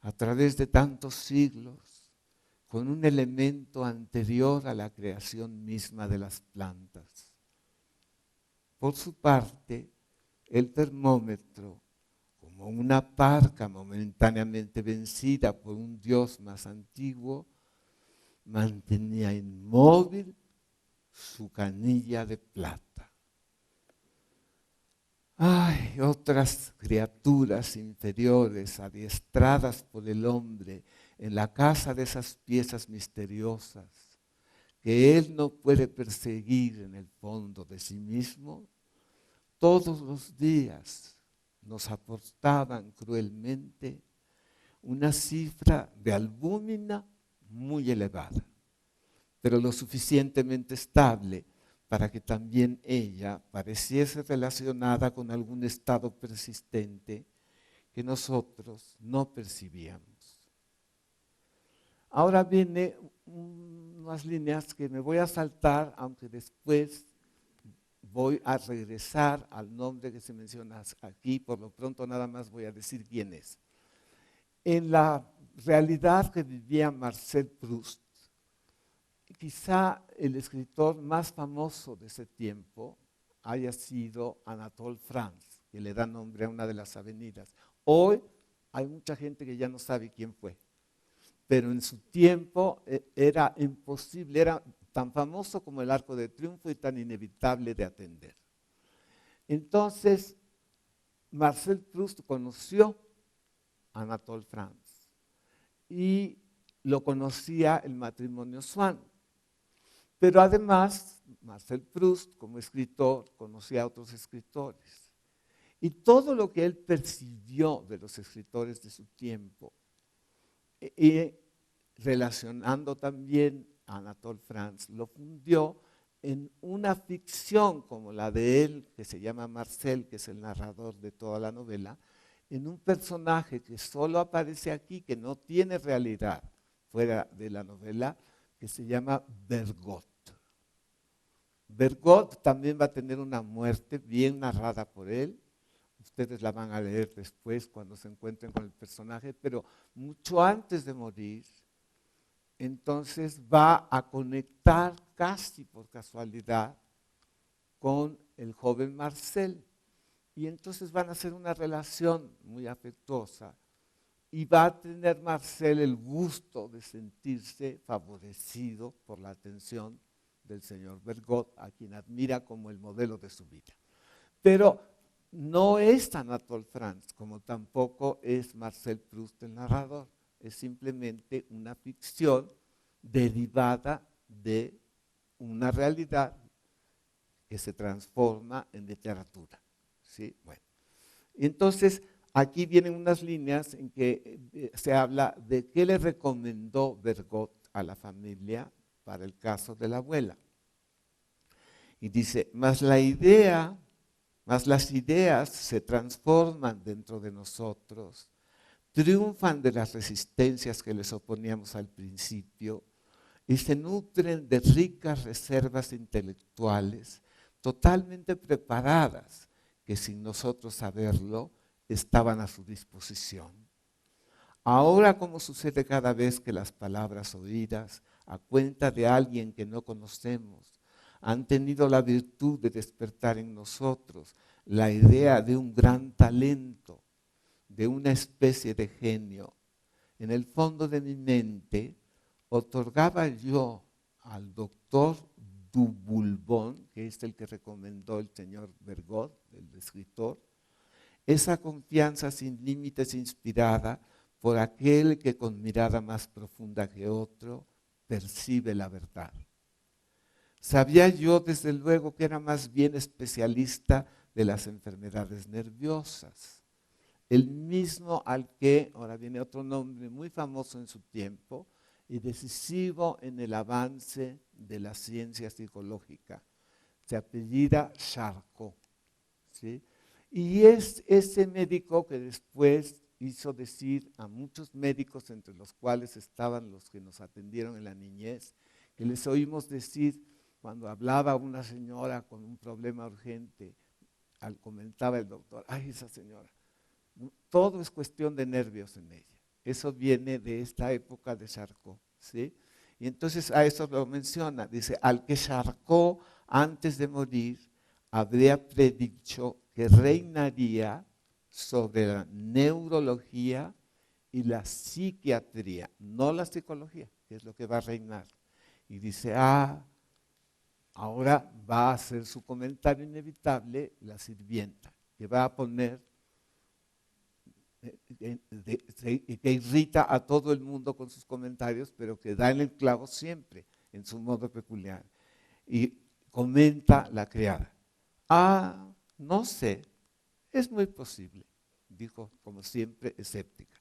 Speaker 1: a través de tantos siglos, con un elemento anterior a la creación misma de las plantas. Por su parte, el termómetro, como una parca momentáneamente vencida por un dios más antiguo, mantenía inmóvil su canilla de plata. Ay, otras criaturas inferiores adiestradas por el hombre en la casa de esas piezas misteriosas que él no puede perseguir en el fondo de sí mismo, todos los días nos aportaban cruelmente una cifra de albúmina muy elevada, pero lo suficientemente estable para que también ella pareciese relacionada con algún estado persistente que nosotros no percibíamos. Ahora viene unas líneas que me voy a saltar, aunque después voy a regresar al nombre que se menciona aquí. Por lo pronto nada más voy a decir quién es. En la realidad que vivía Marcel Proust, quizá el escritor más famoso de ese tiempo haya sido Anatole France, que le da nombre a una de las avenidas. Hoy hay mucha gente que ya no sabe quién fue, pero en su tiempo era imposible, era tan famoso como el Arco de Triunfo y tan inevitable de atender. Entonces, Marcel Proust conoció a Anatole France y lo conocía el matrimonio Swann. Pero además, Marcel Proust, como escritor, conocía a otros escritores. Y todo lo que él percibió de los escritores de su tiempo, y relacionando también a Anatole France, lo fundió en una ficción como la de él, que se llama Marcel, que es el narrador de toda la novela, en un personaje que solo aparece aquí, que no tiene realidad fuera de la novela, que se llama Bergotte. Bergotte también va a tener una muerte bien narrada por él. Ustedes la van a leer después cuando se encuentren con el personaje, pero mucho antes de morir, entonces va a conectar casi por casualidad con el joven Marcel. Y entonces van a hacer una relación muy afectuosa y va a tener Marcel el gusto de sentirse favorecido por la atención del señor Bergotte, a quien admira como el modelo de su vida. Pero no es Anatole France, como tampoco es Marcel Proust el narrador. Es simplemente una ficción derivada de una realidad que se transforma en literatura. ¿Sí? Bueno. Entonces, aquí vienen unas líneas en que se habla de qué le recomendó Bergotte a la familia para el caso de la abuela. Y dice, mas las ideas se transforman dentro de nosotros, triunfan de las resistencias que les oponíamos al principio y se nutren de ricas reservas intelectuales totalmente preparadas que sin nosotros saberlo estaban a su disposición. Ahora, como sucede cada vez que las palabras oídas a cuenta de alguien que no conocemos han tenido la virtud de despertar en nosotros la idea de un gran talento, de una especie de genio, en el fondo de mi mente otorgaba yo al doctor Dubulbon, que es el que recomendó el señor Bergotte, el escritor, esa confianza sin límites inspirada por aquel que con mirada más profunda que otro percibe la verdad. Sabía yo desde luego que era más bien especialista de las enfermedades nerviosas, el mismo al que, ahora viene otro nombre muy famoso en su tiempo y decisivo en el avance de la ciencia psicológica, se apellida Charcot, ¿sí? Y es ese médico que después hizo decir a muchos médicos, entre los cuales estaban los que nos atendieron en la niñez, que les oímos decir cuando hablaba una señora con un problema urgente, comentaba el doctor, ay, esa señora, todo es cuestión de nervios en ella. Eso viene de esta época de Charcot, ¿sí? Y entonces a eso lo menciona, dice, al que Charcot antes de morir habría predicho que que reinaría sobre la neurología y la psiquiatría, no la psicología, que es lo que va a reinar. Y dice, ahora va a hacer su comentario inevitable la sirvienta, que va a poner, que irrita a todo el mundo con sus comentarios, pero que da en el clavo siempre, en su modo peculiar. Y comenta la criada, no sé, es muy posible, dijo como siempre escéptica.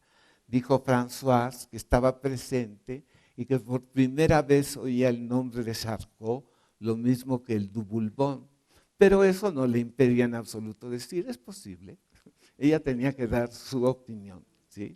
Speaker 1: Dijo Françoise, que estaba presente y que por primera vez oía el nombre de Charcot, lo mismo que el du Boulbon. Pero eso no le impedía en absoluto decir, es posible. Ella tenía que dar su opinión, ¿sí?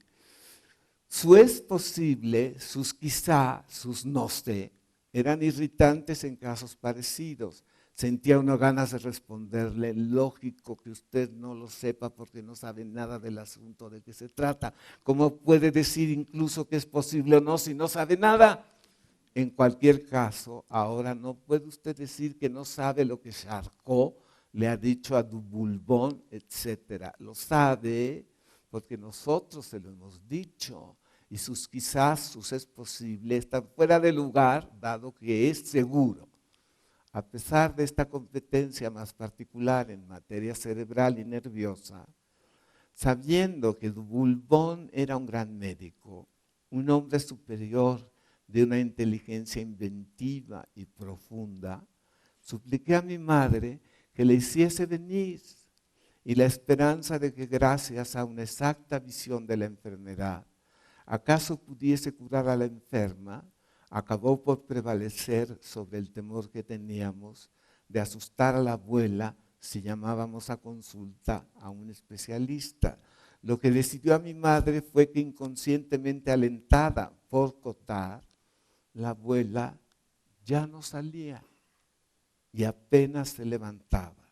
Speaker 1: Su es posible, sus quizá, sus no sé, eran irritantes en casos parecidos. Sentía uno ganas de responderle, lógico que usted no lo sepa porque no sabe nada del asunto de qué se trata. ¿Cómo puede decir incluso que es posible o no si no sabe nada? En cualquier caso, ahora no puede usted decir que no sabe lo que Charcot le ha dicho a du Boulbon, etc. Lo sabe porque nosotros se lo hemos dicho. Y sus quizás, sus es posible, están fuera de lugar, dado que es seguro. A pesar de esta competencia más particular en materia cerebral y nerviosa, sabiendo que du Boulbon era un gran médico, un hombre superior de una inteligencia inventiva y profunda, supliqué a mi madre que le hiciese venir, y la esperanza de que gracias a una exacta visión de la enfermedad, acaso pudiese curar a la enferma, acabó por prevalecer sobre el temor que teníamos de asustar a la abuela si llamábamos a consulta a un especialista. Lo que decidió a mi madre fue que, inconscientemente alentada por Cottard, la abuela ya no salía y apenas se levantaba.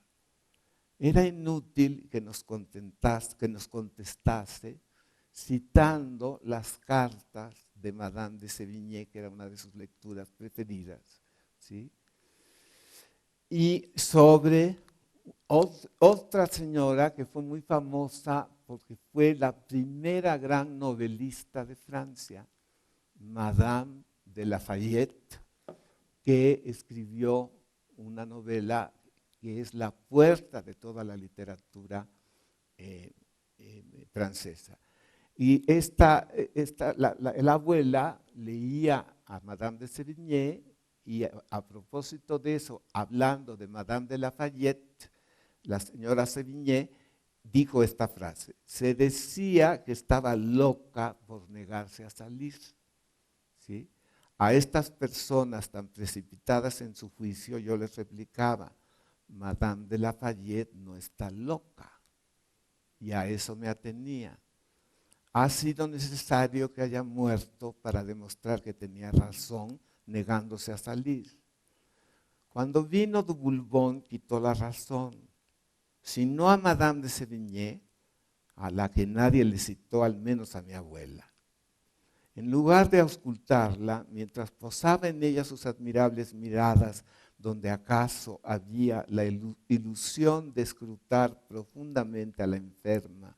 Speaker 1: Era inútil que nos contestase citando las cartas de Madame de Sévigné, que era una de sus lecturas preferidas, ¿sí? Y sobre otra señora que fue muy famosa porque fue la primera gran novelista de Francia, Madame de Lafayette, que escribió una novela que es la puerta de toda la literatura francesa. Y la abuela leía a Madame de Sévigné y a propósito de eso, hablando de Madame de Lafayette, la señora Sévigné dijo esta frase: se decía que estaba loca por negarse a salir, ¿sí? A estas personas tan precipitadas en su juicio yo les replicaba: Madame de Lafayette no está loca. Y a eso me atenía. Ha sido necesario que haya muerto para demostrar que tenía razón negándose a salir. Cuando vino du Boulbon quitó la razón, sino a Madame de Sévigné, a la que nadie le citó, al menos a mi abuela. En lugar de auscultarla, mientras posaba en ella sus admirables miradas, donde acaso había la ilusión de escrutar profundamente a la enferma,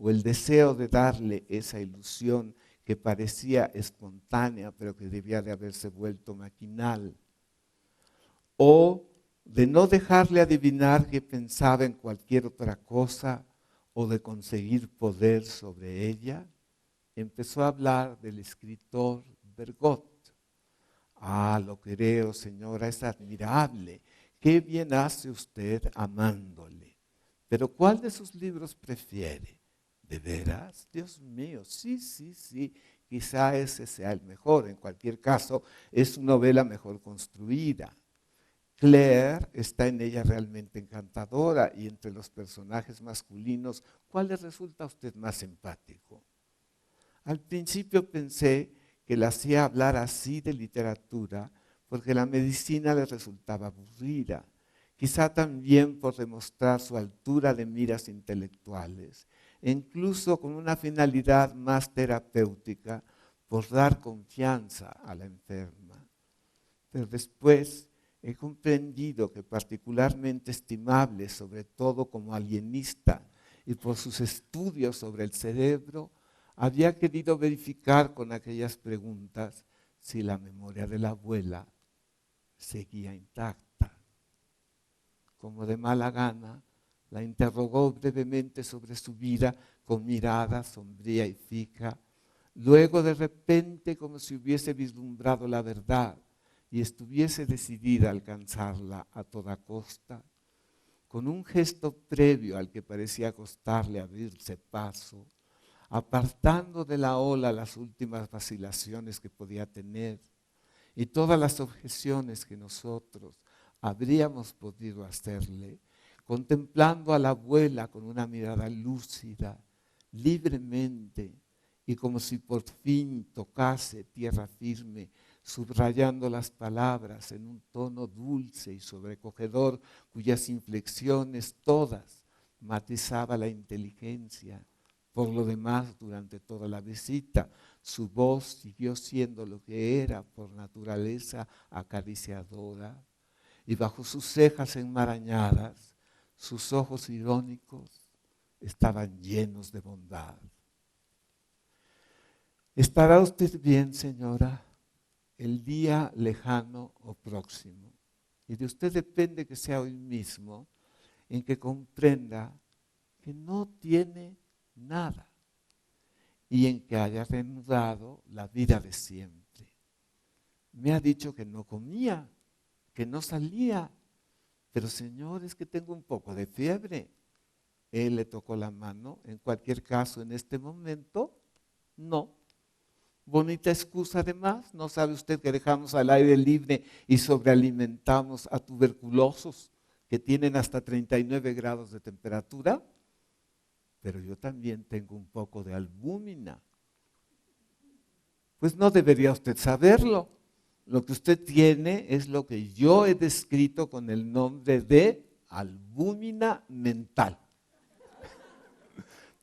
Speaker 1: o el deseo de darle esa ilusión que parecía espontánea, pero que debía de haberse vuelto maquinal, o de no dejarle adivinar que pensaba en cualquier otra cosa, o de conseguir poder sobre ella, empezó a hablar del escritor Bergot. Lo creo, señora, es admirable. Qué bien hace usted amándole. Pero ¿cuál de sus libros prefiere? ¿De veras? Dios mío, sí. Quizá ese sea el mejor. En cualquier caso, es una novela mejor construida. Claire está en ella realmente encantadora, y entre los personajes masculinos, ¿cuál le resulta a usted más simpático? Al principio pensé que la hacía hablar así de literatura porque la medicina le resultaba aburrida, quizá también por demostrar su altura de miras intelectuales, e incluso con una finalidad más terapéutica, por dar confianza a la enferma. Pero después he comprendido que particularmente estimable, sobre todo como alienista y por sus estudios sobre el cerebro, había querido verificar con aquellas preguntas si la memoria de la abuela seguía intacta. Como de mala gana, la interrogó brevemente sobre su vida con mirada sombría y fija. Luego, de repente, como si hubiese vislumbrado la verdad y estuviese decidida a alcanzarla a toda costa, con un gesto previo al que parecía costarle abrirse paso, apartando de la ola las últimas vacilaciones que podía tener y todas las objeciones que nosotros habríamos podido hacerle, contemplando a la abuela con una mirada lúcida, libremente, y como si por fin tocase tierra firme, subrayando las palabras en un tono dulce y sobrecogedor, cuyas inflexiones todas matizaba la inteligencia. Por lo demás, durante toda la visita, su voz siguió siendo lo que era por naturaleza, acariciadora, y bajo sus cejas enmarañadas, sus ojos irónicos estaban llenos de bondad. ¿Estará usted bien, señora? El día lejano o próximo. Y de usted depende que sea hoy mismo, en que comprenda que no tiene nada y en que haya reanudado la vida de siempre. Me ha dicho que no comía, que no salía, pero señor, es que tengo un poco de fiebre. Él le tocó la mano. En cualquier caso, en este momento, no. Bonita excusa además. ¿No sabe usted que dejamos al aire libre y sobrealimentamos a tuberculosos que tienen hasta 39 grados de temperatura? Pero yo también tengo un poco de albúmina. Pues no debería usted saberlo. Lo que usted tiene es lo que yo he descrito con el nombre de albúmina mental.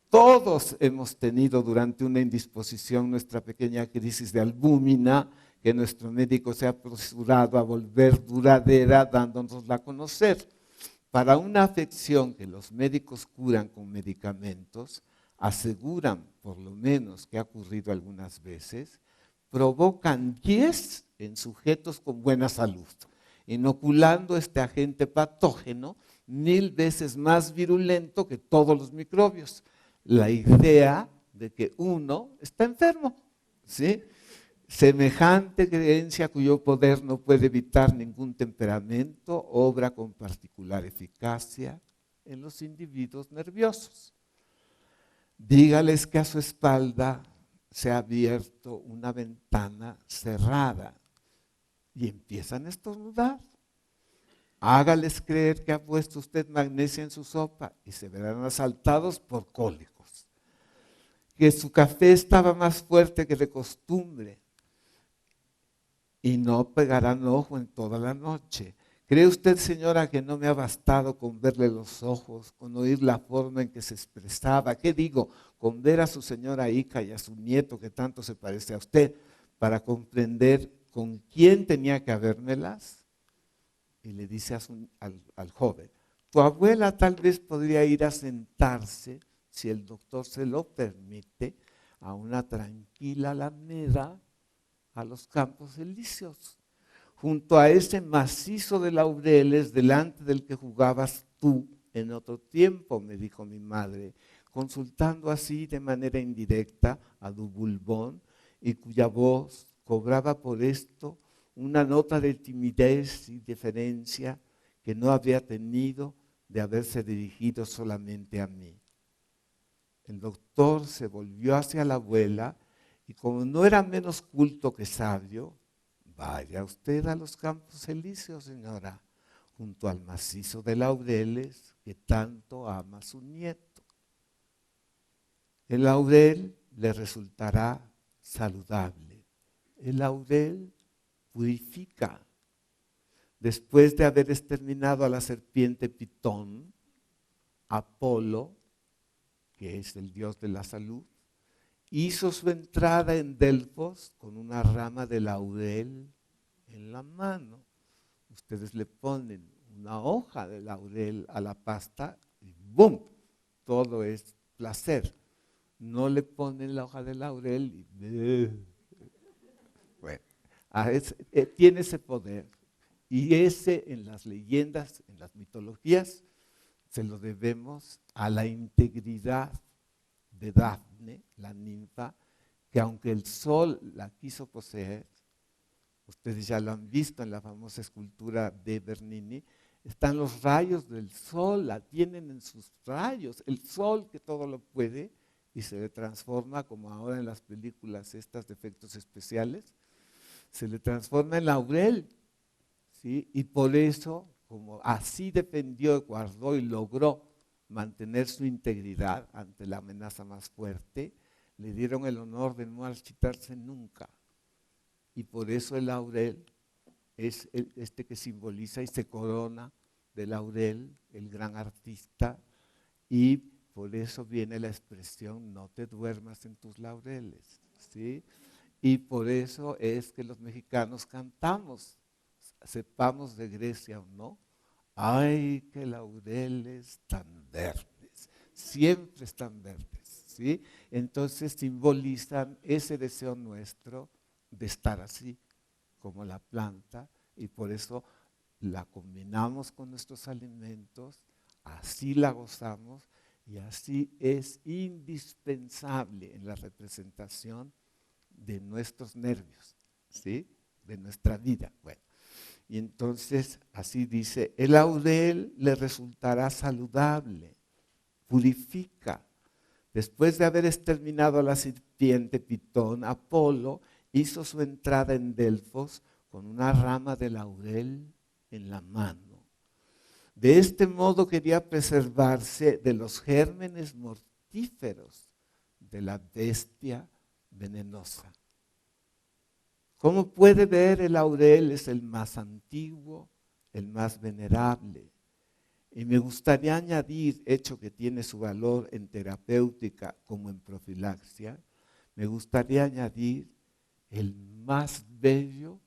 Speaker 1: Todos hemos tenido durante una indisposición nuestra pequeña crisis de albúmina que nuestro médico se ha apresurado a volver duradera dándonosla a conocer. Para una afección que los médicos curan con medicamentos, aseguran por lo menos que ha ocurrido algunas veces, provocan 10 en sujetos con buena salud, inoculando este agente patógeno 1000 veces más virulento que todos los microbios. La idea de que uno está enfermo, ¿sí? Semejante creencia cuyo poder no puede evitar ningún temperamento, obra con particular eficacia en los individuos nerviosos. Dígales que a su espalda se ha abierto una ventana cerrada y empiezan a estornudar. Hágales creer que ha puesto usted magnesia en su sopa y se verán asaltados por cólicos. Que su café estaba más fuerte que de costumbre y no pegarán ojo en toda la noche. ¿Cree usted, señora, que no me ha bastado con verle los ojos, con oír la forma en que se expresaba? ¿Qué digo? Con ver a su señora hija y a su nieto que tanto se parece a usted para comprender con quién tenía que habérmelas. Y le dice al joven, tu abuela tal vez podría ir a sentarse, si el doctor se lo permite, a una tranquila alameda a los Campos Elíseos, junto a ese macizo de laureles delante del que jugabas tú en otro tiempo, me dijo mi madre, consultando así de manera indirecta a Dubulbón, y cuya voz cobraba por esto una nota de timidez y deferencia que no había tenido de haberse dirigido solamente a mí. El doctor se volvió hacia la abuela y como no era menos culto que sabio, vaya usted a los Campos Elíseos, señora, junto al macizo de laureles que tanto ama a su nieto. El laurel le resultará saludable. El laurel purifica. Después de haber exterminado a la serpiente Pitón, Apolo, que es el dios de la salud, hizo su entrada en Delfos con una rama de laurel en la mano. ustedes le ponen una hoja de laurel a la pasta y ¡bum! Todo es placer. No le ponen la hoja de laurel y bueno, tiene ese poder. Y ese en las leyendas, en las mitologías, se lo debemos a la integridad de Dafne, la ninfa, que aunque el sol la quiso poseer, ustedes ya lo han visto en la famosa escultura de Bernini, están los rayos del sol, la tienen en sus rayos, el sol que todo lo puede, y se le transforma, como ahora en las películas estas de efectos especiales, se le transforma en laurel, ¿sí? Y por eso, como así defendió, guardó y logró mantener su integridad ante la amenaza más fuerte, le dieron el honor de no marchitarse nunca. Y por eso el laurel es este que simboliza y se corona de laurel, el gran artista, y por eso viene la expresión no te duermas en tus laureles, ¿sí? Y por eso es que los mexicanos cantamos, sepamos de Grecia o no, ay, qué laureles tan verdes, siempre están verdes, ¿sí? Entonces simbolizan ese deseo nuestro de estar así, como la planta, y por eso la combinamos con nuestros alimentos, así la gozamos, y así es indispensable en la representación de nuestros nervios, ¿sí? De nuestra vida. Bueno, y entonces así dice, el laurel le resultará saludable, purifica. Después de haber exterminado a la serpiente Pitón, Apolo hizo su entrada en Delfos con una rama de laurel en la mano. De este modo quería preservarse de los gérmenes mortíferos de la bestia venenosa. Como puede ver, el laurel es el más antiguo, el más venerable. Y me gustaría añadir, hecho que tiene su valor en terapéutica como en profilaxia, me gustaría añadir el más bello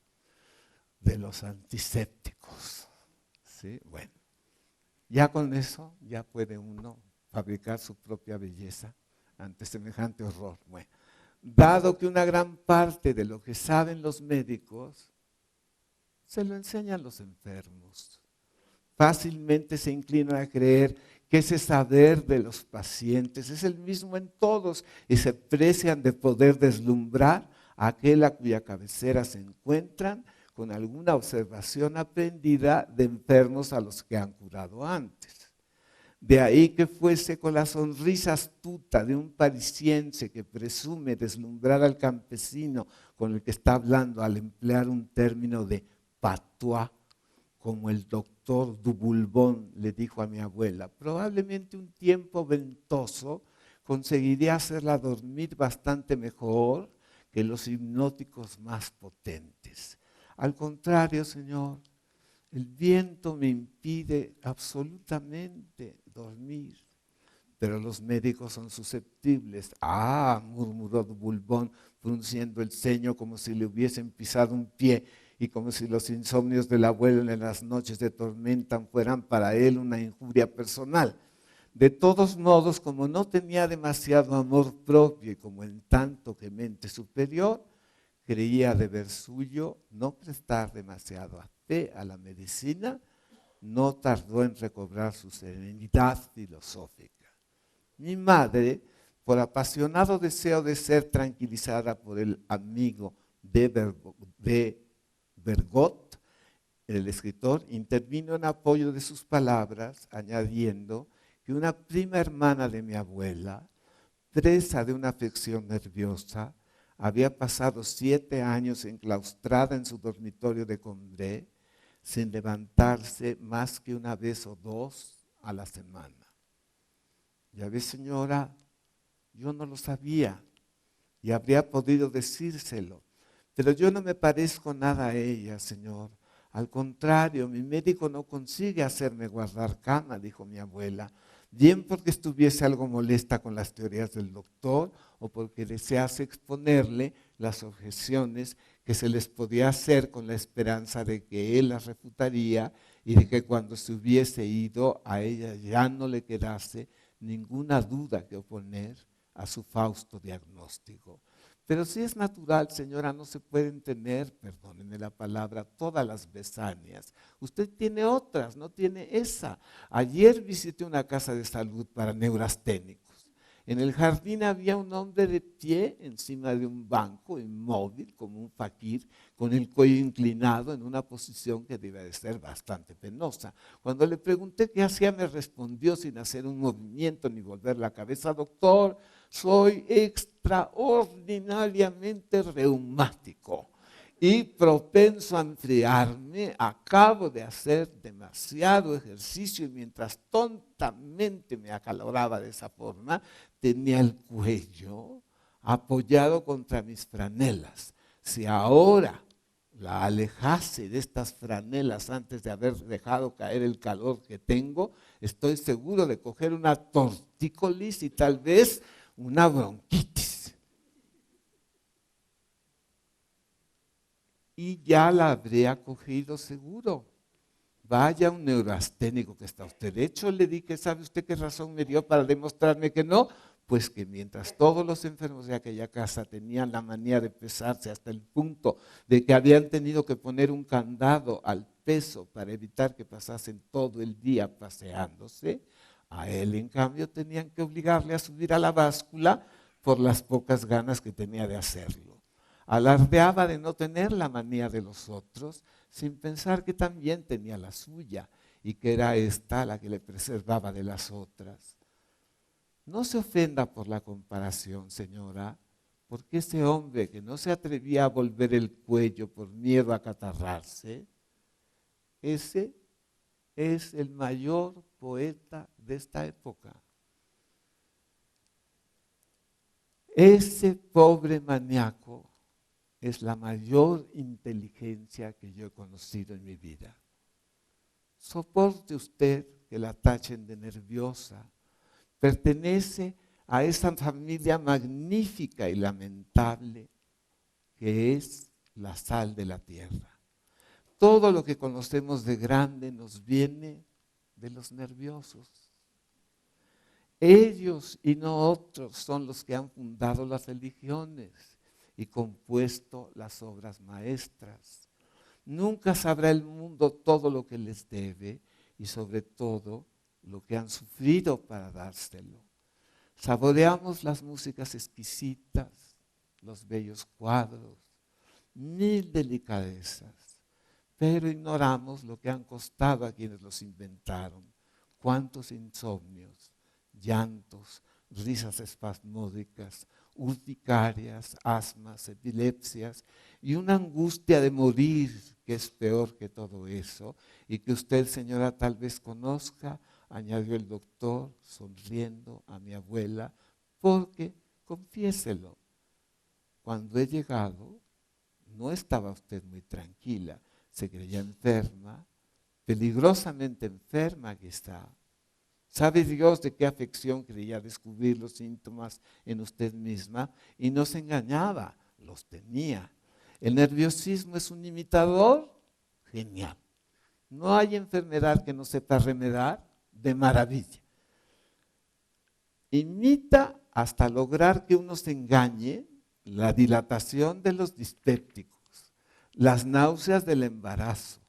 Speaker 1: de los antisépticos. ¿Sí? Bueno, ya con eso ya puede uno fabricar su propia belleza ante semejante horror. Bueno, dado que una gran parte de lo que saben los médicos se lo enseñan los enfermos, fácilmente se inclinan a creer que ese saber de los pacientes es el mismo en todos y se precian de poder deslumbrar a aquel a cuya cabecera se encuentran con alguna observación aprendida de enfermos a los que han curado antes. De ahí que fuese con la sonrisa astuta de un parisiense que presume deslumbrar al campesino con el que está hablando al emplear un término de patois, como el doctor Dubulbón le dijo a mi abuela. Probablemente un tiempo ventoso conseguiría hacerla dormir bastante mejor que los hipnóticos más potentes. Al contrario, Señor, el viento me impide absolutamente dormir, pero los médicos son susceptibles. Ah, murmuró Dubulbón, frunciendo el ceño como si le hubiesen pisado un pie y como si los insomnios del abuelo en las noches de tormenta fueran para él una injuria personal. De todos modos, como no tenía demasiado amor propio y como en tanto que mente superior, creía deber suyo no prestar demasiada fe a la medicina, no tardó en recobrar su serenidad filosófica. Mi madre, por apasionado deseo de ser tranquilizada por el amigo de Bergot, el escritor, intervino en apoyo de sus palabras, añadiendo que una prima hermana de mi abuela, presa de una afección nerviosa, había pasado 7 años enclaustrada en su dormitorio de Condé, sin levantarse más que una vez o dos a la semana. Ya ve, señora, yo no lo sabía y habría podido decírselo, pero yo no me parezco nada a ella, Señor. Al contrario, mi médico no consigue hacerme guardar cama, dijo mi abuela, bien porque estuviese algo molesta con las teorías del doctor o porque desease exponerle las objeciones que que se les podía hacer con la esperanza de que él las refutaría y de que cuando se hubiese ido a ella ya no le quedase ninguna duda que oponer a su fausto diagnóstico. Pero si es natural, señora, no se pueden tener, perdónenme la palabra, todas las Besanias. Usted tiene otras, no tiene esa. Ayer visité una casa de salud para neurasténicos. En el jardín había un hombre de pie encima de un banco, inmóvil, como un faquir, con el cuello inclinado en una posición que debe de ser bastante penosa. Cuando le pregunté qué hacía, me respondió sin hacer un movimiento ni volver la cabeza: doctor, soy extraordinariamente reumático y propenso a enfriarme. Acabo de hacer demasiado ejercicio y mientras tontamente me acaloraba de esa forma, tenía el cuello apoyado contra mis franelas. Si ahora la alejase de estas franelas antes de haber dejado caer el calor que tengo, estoy seguro de coger una tortícolis y tal vez una bronquitis. Y ya la habría cogido seguro. Vaya un neurasténico que está usted. De hecho, le dije, ¿sabe usted qué razón me dio para demostrarme que no? Pues que mientras todos los enfermos de aquella casa tenían la manía de pesarse hasta el punto de que habían tenido que poner un candado al peso para evitar que pasasen todo el día paseándose, a él en cambio tenían que obligarle a subir a la báscula por las pocas ganas que tenía de hacerlo. Alardeaba de no tener la manía de los otros, sin pensar que también tenía la suya y que era esta la que le preservaba de las otras. No se ofenda por la comparación, señora, porque ese hombre que no se atrevía a volver el cuello por miedo a acatarrarse, ese es el mayor poeta de esta época. Ese pobre maníaco es la mayor inteligencia que yo he conocido en mi vida. Soporte usted que la tachen de nerviosa. Pertenece a esa familia magnífica y lamentable que es la sal de la tierra. Todo lo que conocemos de grande nos viene de los nerviosos. Ellos y no otros son los que han fundado las religiones y compuesto las obras maestras. Nunca sabrá el mundo todo lo que les debe y sobre todo lo que han sufrido para dárselo. Saboreamos las músicas exquisitas, los bellos cuadros, mil delicadezas, pero ignoramos lo que han costado a quienes los inventaron. Cuántos insomnios, llantos, risas espasmódicas, urticarias, asmas, epilepsias y una angustia de morir que es peor que todo eso y que usted, señora, tal vez conozca, añadió el doctor sonriendo a mi abuela, porque, confiéselo, cuando he llegado no estaba usted muy tranquila, se creía enferma, peligrosamente enferma quizá. ¿Sabe Dios de qué afección creía descubrir los síntomas en usted misma? Y no se engañaba, los tenía. El nerviosismo es un imitador genial. No hay enfermedad que no sepa remediar de maravilla. Imita hasta lograr que uno se engañe la dilatación de los dispépticos, las náuseas del embarazo,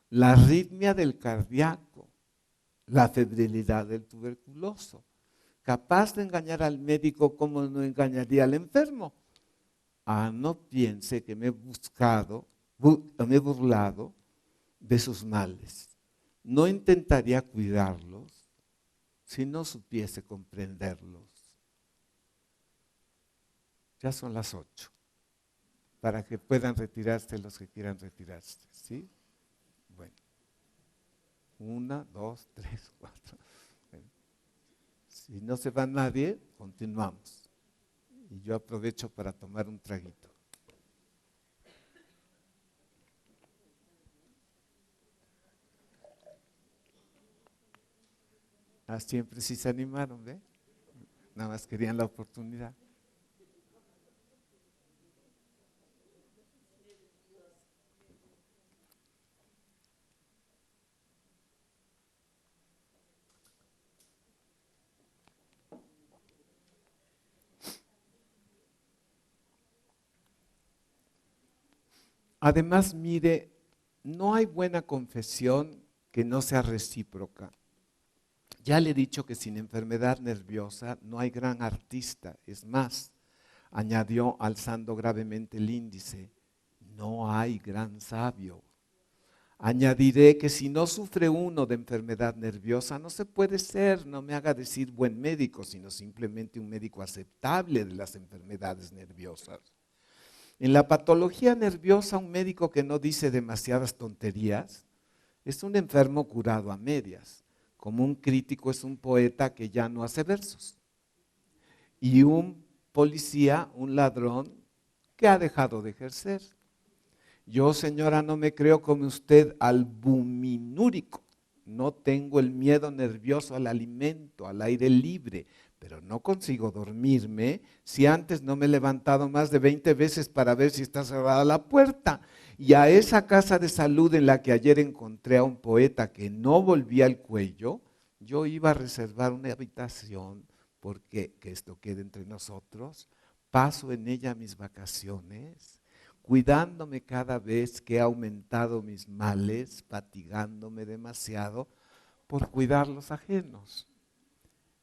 Speaker 1: la arritmia del cardíaco, la febrilidad del tuberculoso. Capaz de engañar al médico como no engañaría al enfermo. No piense que me he burlado de sus males. No intentaría cuidarlos si no supiese comprenderlos. Ya son las 8, para que puedan retirarse los que quieran retirarse, ¿sí? Bueno. 1, 2, 3, 4. Bueno, si no se va nadie, continuamos. Y yo aprovecho para tomar un traguito. Siempre sí se animaron, ¿ve? Nada más querían la oportunidad. Además, mire, no hay buena confesión que no sea recíproca. Ya le he dicho que sin enfermedad nerviosa no hay gran artista. Es más, añadió alzando gravemente el índice, no hay gran sabio. Añadiré que si no sufre uno de enfermedad nerviosa, no se puede ser, no me haga decir buen médico, sino simplemente un médico aceptable de las enfermedades nerviosas. En la patología nerviosa, un médico que no dice demasiadas tonterías es un enfermo curado a medias, como un crítico es un poeta que ya no hace versos, y un policía, un ladrón que ha dejado de ejercer. Yo, señora, no me creo como usted albuminúrico. No tengo el miedo nervioso al alimento, al aire libre, pero no consigo dormirme si antes no me he levantado más de 20 veces para ver si está cerrada la puerta. Y a esa casa de salud en la que ayer encontré a un poeta que no volvía el cuello, yo iba a reservar una habitación porque, que esto quede entre nosotros, paso en ella mis vacaciones, cuidándome cada vez que he aumentado mis males, fatigándome demasiado por cuidar los ajenos.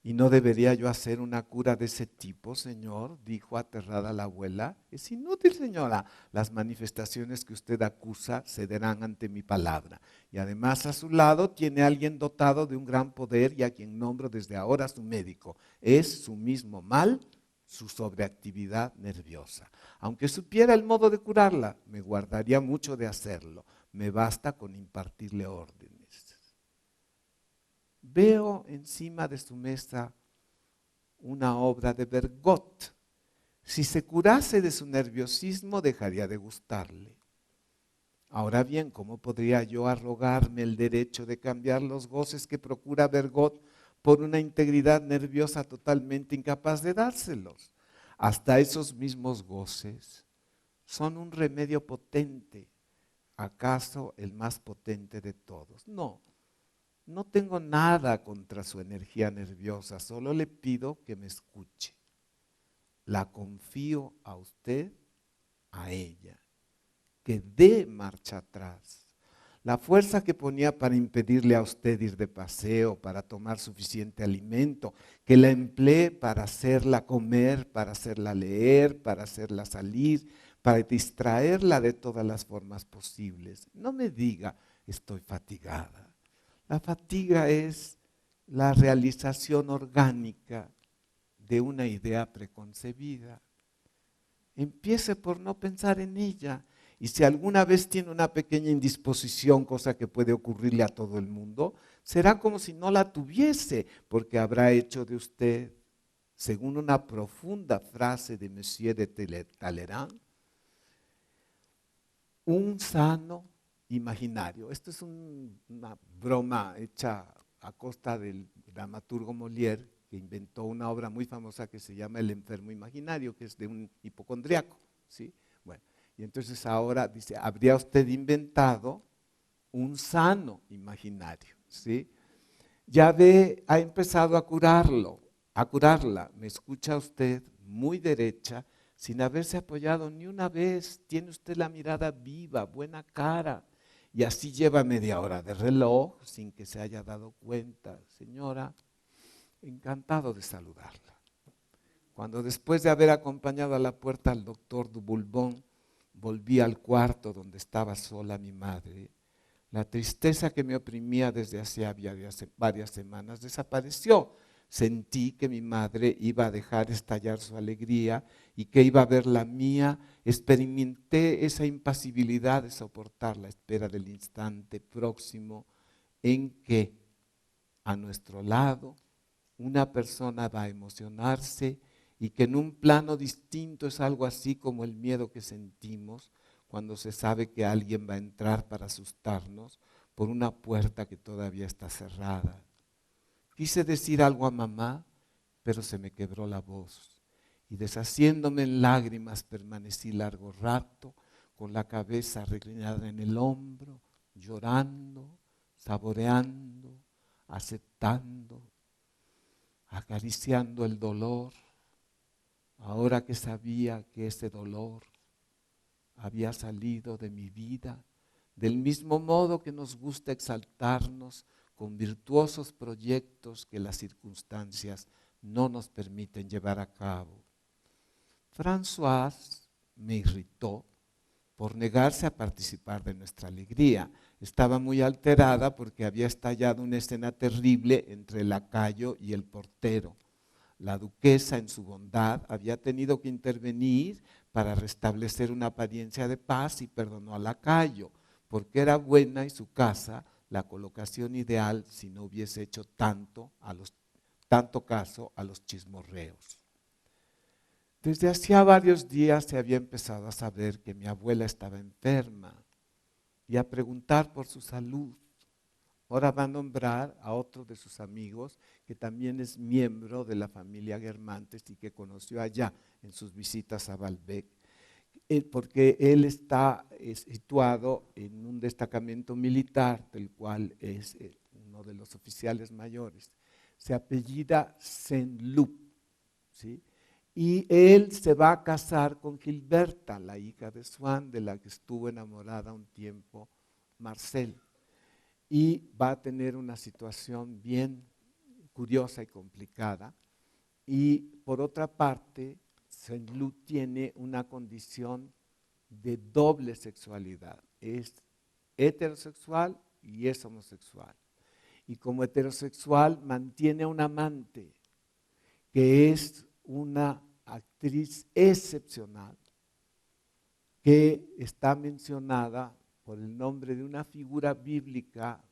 Speaker 1: ¿Y no debería yo hacer una cura de ese tipo, señor?, dijo aterrada la abuela. Es inútil, señora. Las manifestaciones que usted acusa cederán ante mi palabra. Y además a su lado tiene a alguien dotado de un gran poder y a quien nombro desde ahora su médico. Es su mismo mal, su sobreactividad nerviosa. Aunque supiera el modo de curarla, me guardaría mucho de hacerlo. Me basta con impartirle órdenes. Veo encima de su mesa una obra de Bergot. Si se curase de su nerviosismo, dejaría de gustarle. Ahora bien, ¿cómo podría yo arrogarme el derecho de cambiar los goces que procura Bergot por una integridad nerviosa totalmente incapaz de dárselos? Hasta esos mismos goces son un remedio potente, ¿acaso el más potente de todos? No. No tengo nada contra su energía nerviosa, solo le pido que me escuche. La confío a usted, a ella, que dé marcha atrás. La fuerza que ponía para impedirle a usted ir de paseo, para tomar suficiente alimento, que la emplee para hacerla comer, para hacerla leer, para hacerla salir, para distraerla de todas las formas posibles. No me diga, estoy fatigada. La fatiga es la realización orgánica de una idea preconcebida. Empiece por no pensar en ella. Y si alguna vez tiene una pequeña indisposición, cosa que puede ocurrirle a todo el mundo, será como si no la tuviese, porque habrá hecho de usted, según una profunda frase de Monsieur de Talleyrand, un sano imaginario. Esto es una broma hecha a costa del dramaturgo Molière, que inventó una obra muy famosa que se llama El enfermo imaginario, que es de un hipocondriaco, ¿sí? Bueno, y entonces ahora dice, habría usted inventado un sano imaginario, ¿sí? Ya ve, ha empezado a curarla. Me escucha usted muy derecha, sin haberse apoyado ni una vez. Tiene usted la mirada viva, buena cara. Y así lleva media hora de reloj sin que se haya dado cuenta. Señora, encantado de saludarla. Cuando después de haber acompañado a la puerta al doctor Dubulbón, volví al cuarto donde estaba sola mi madre, la tristeza que me oprimía desde hacía varias semanas desapareció. Sentí que mi madre iba a dejar estallar su alegría y que iba a ver la mía. Experimenté esa impasibilidad de soportar la espera del instante próximo en que a nuestro lado una persona va a emocionarse y que en un plano distinto es algo así como el miedo que sentimos cuando se sabe que alguien va a entrar para asustarnos por una puerta que todavía está cerrada. Quise decir algo a mamá, pero se me quebró la voz y deshaciéndome en lágrimas permanecí largo rato con la cabeza reclinada en el hombro, llorando, saboreando, aceptando, acariciando el dolor, ahora que sabía que ese dolor había salido de mi vida, del mismo modo que nos gusta exaltarnos con virtuosos proyectos que las circunstancias no nos permiten llevar a cabo. Françoise me irritó por negarse a participar de nuestra alegría. Estaba muy alterada porque había estallado una escena terrible entre el lacayo y el portero. La duquesa, en su bondad, había tenido que intervenir para restablecer una apariencia de paz y perdonó al lacayo, porque era buena y su casa la colocación ideal si no hubiese hecho tanto caso a los chismorreos. Desde hacía varios días se había empezado a saber que mi abuela estaba enferma y a preguntar por su salud. Ahora va a nombrar a otro de sus amigos que también es miembro de la familia Guermantes y que conoció allá en sus visitas a Baalbek, porque él está situado en un destacamento militar del cual es uno de los oficiales mayores. Se apellida Saint-Loup, ¿sí? Y él se va a casar con Gilberta, la hija de Swann, de la que estuvo enamorada un tiempo Marcel. Y va a tener una situación bien curiosa y complicada. Y por otra parte, Saint-Loup tiene una condición de doble sexualidad. Es heterosexual y es homosexual. Y como heterosexual mantiene a un amante que es una actriz excepcional que está mencionada por el nombre de una figura bíblica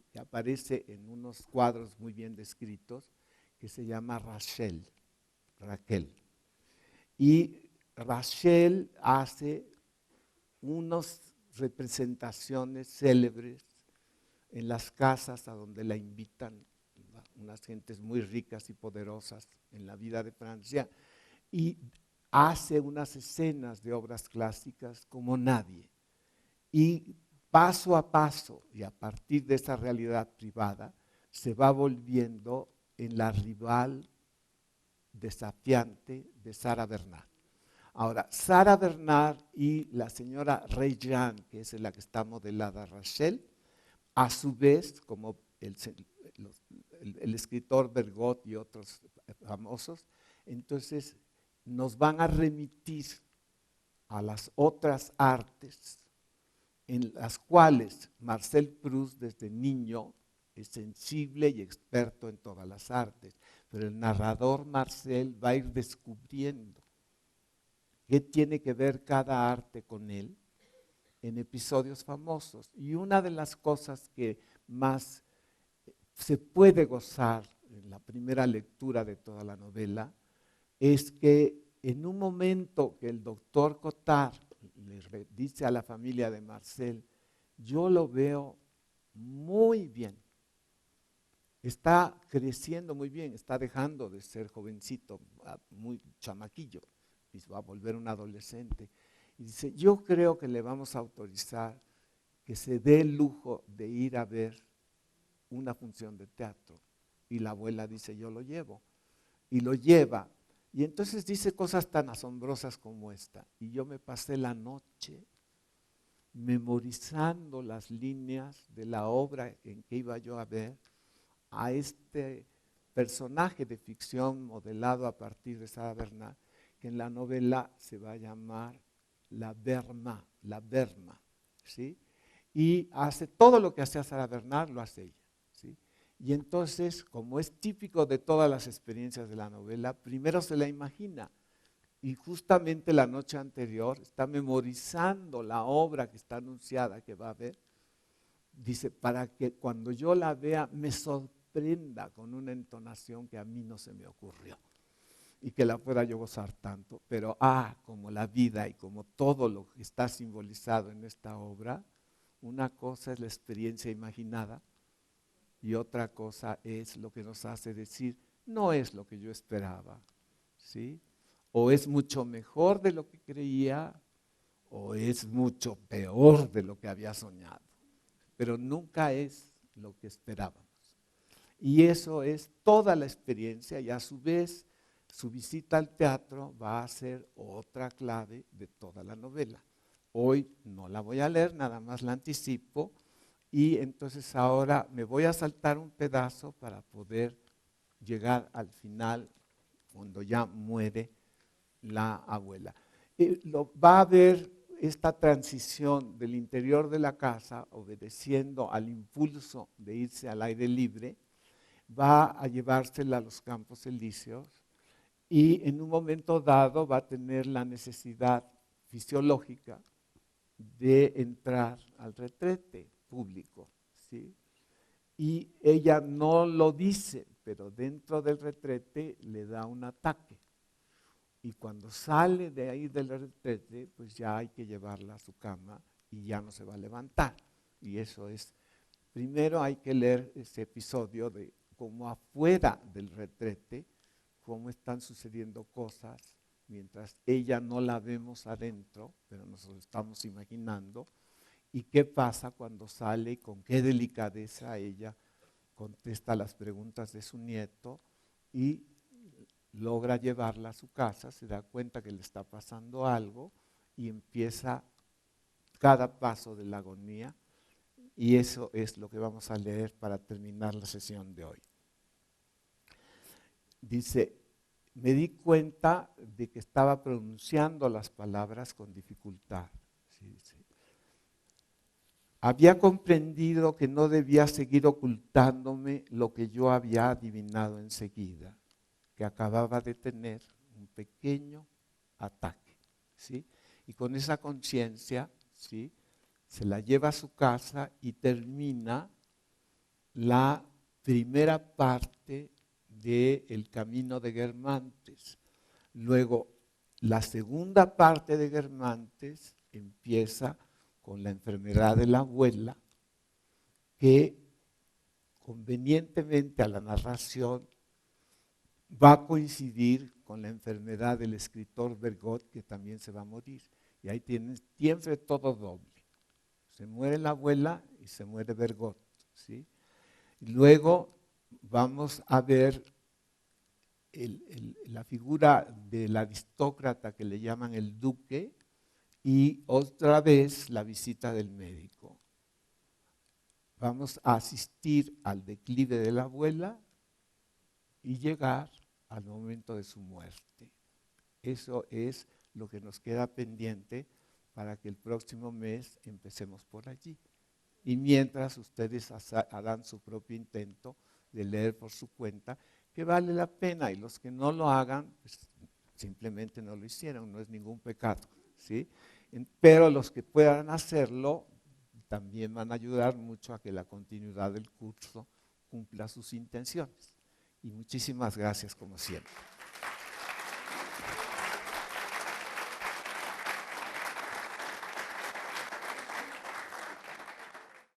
Speaker 1: que aparece en unos cuadros muy bien descritos, que se llama Raquel. Y Raquel hace unas representaciones célebres en las casas a donde la invitan unas gentes muy ricas y poderosas en la vida de Francia, y hace unas escenas de obras clásicas como nadie. Y paso a paso, y a partir de esa realidad privada, se va volviendo en la rival desafiante de Sarah Bernhardt. Ahora, Sarah Bernhardt y la señora Reggiani, que es la que está modelada Rachel, a su vez, como el escritor Bergot y otros famosos, entonces nos van a remitir a las otras artes en las cuales Marcel Proust desde niño es sensible y experto en todas las artes, pero el narrador Marcel va a ir descubriendo qué tiene que ver cada arte con él en episodios famosos. Y una de las cosas que más se puede gozar en la primera lectura de toda la novela es que en un momento que el doctor Cottard le dice a la familia de Marcel, yo lo veo muy bien, está creciendo muy bien, está dejando de ser jovencito, muy chamaquillo, y se va a volver un adolescente. Y dice, yo creo que le vamos a autorizar que se dé el lujo de ir a ver una función de teatro. Y la abuela dice, yo lo llevo. Y lo lleva. Y entonces dice cosas tan asombrosas como esta. Y yo me pasé la noche memorizando las líneas de la obra en que iba yo a ver a este personaje de ficción modelado a partir de Sarah Bernhardt, que en la novela se va a llamar la Berma, ¿sí? Y hace todo lo que hacía Sarah Bernhardt, lo hace ella, ¿sí? Y entonces, como es típico de todas las experiencias de la novela, primero se la imagina, y justamente la noche anterior está memorizando la obra que está anunciada que va a ver, dice, para que cuando yo la vea me sorprenda con una entonación que a mí no se me ocurrió y que la pueda yo gozar tanto, pero como la vida y como todo lo que está simbolizado en esta obra, una cosa es la experiencia imaginada y otra cosa es lo que nos hace decir, no es lo que yo esperaba, ¿sí? O es mucho mejor de lo que creía, o es mucho peor de lo que había soñado, pero nunca es lo que esperábamos. Y eso es toda la experiencia y a su vez su visita al teatro va a ser otra clave de toda la novela. Hoy no la voy a leer, nada más la anticipo, y entonces ahora me voy a saltar un pedazo para poder llegar al final, cuando ya muere la abuela. Va a haber esta transición del interior de la casa, obedeciendo al impulso de irse al aire libre, va a llevársela a los Campos Elíseos y en un momento dado va a tener la necesidad fisiológica de entrar al retrete público, ¿sí? Y ella no lo dice, pero dentro del retrete le da un ataque. Y cuando sale de ahí del retrete, pues ya hay que llevarla a su cama y ya no se va a levantar. Y eso es, primero hay que leer ese episodio de cómo afuera del retrete, cómo están sucediendo cosas, mientras ella no la vemos adentro, pero nos lo estamos imaginando, y qué pasa cuando sale y con qué delicadeza ella contesta las preguntas de su nieto y logra llevarla a su casa, se da cuenta que le está pasando algo y empieza cada paso de la agonía, y eso es lo que vamos a leer para terminar la sesión de hoy. Dice, me di cuenta de que estaba pronunciando las palabras con dificultad. Sí, sí. Había comprendido que no debía seguir ocultándome lo que yo había adivinado enseguida, que acababa de tener un pequeño ataque, ¿sí? Y con esa conciencia, ¿sí?, se la lleva a su casa y termina la primera parte del camino de Guermantes. Luego, la segunda parte de Guermantes empieza con la enfermedad de la abuela, que convenientemente a la narración va a coincidir con la enfermedad del escritor Bergot, que también se va a morir. Y ahí tiene todo doble. Se muere la abuela y se muere Bergot, ¿sí? Y luego vamos a ver la figura del aristócrata que le llaman el duque, y otra vez la visita del médico. Vamos a asistir al declive de la abuela y llegar al momento de su muerte. Eso es lo que nos queda pendiente para que el próximo mes empecemos por allí. Y mientras ustedes harán su propio intento de leer por su cuenta, que vale la pena, y los que no lo hagan, pues simplemente no lo hicieron, no es ningún pecado, ¿sí? Pero los que puedan hacerlo también van a ayudar mucho a que la continuidad del curso cumpla sus intenciones. Y muchísimas gracias como siempre.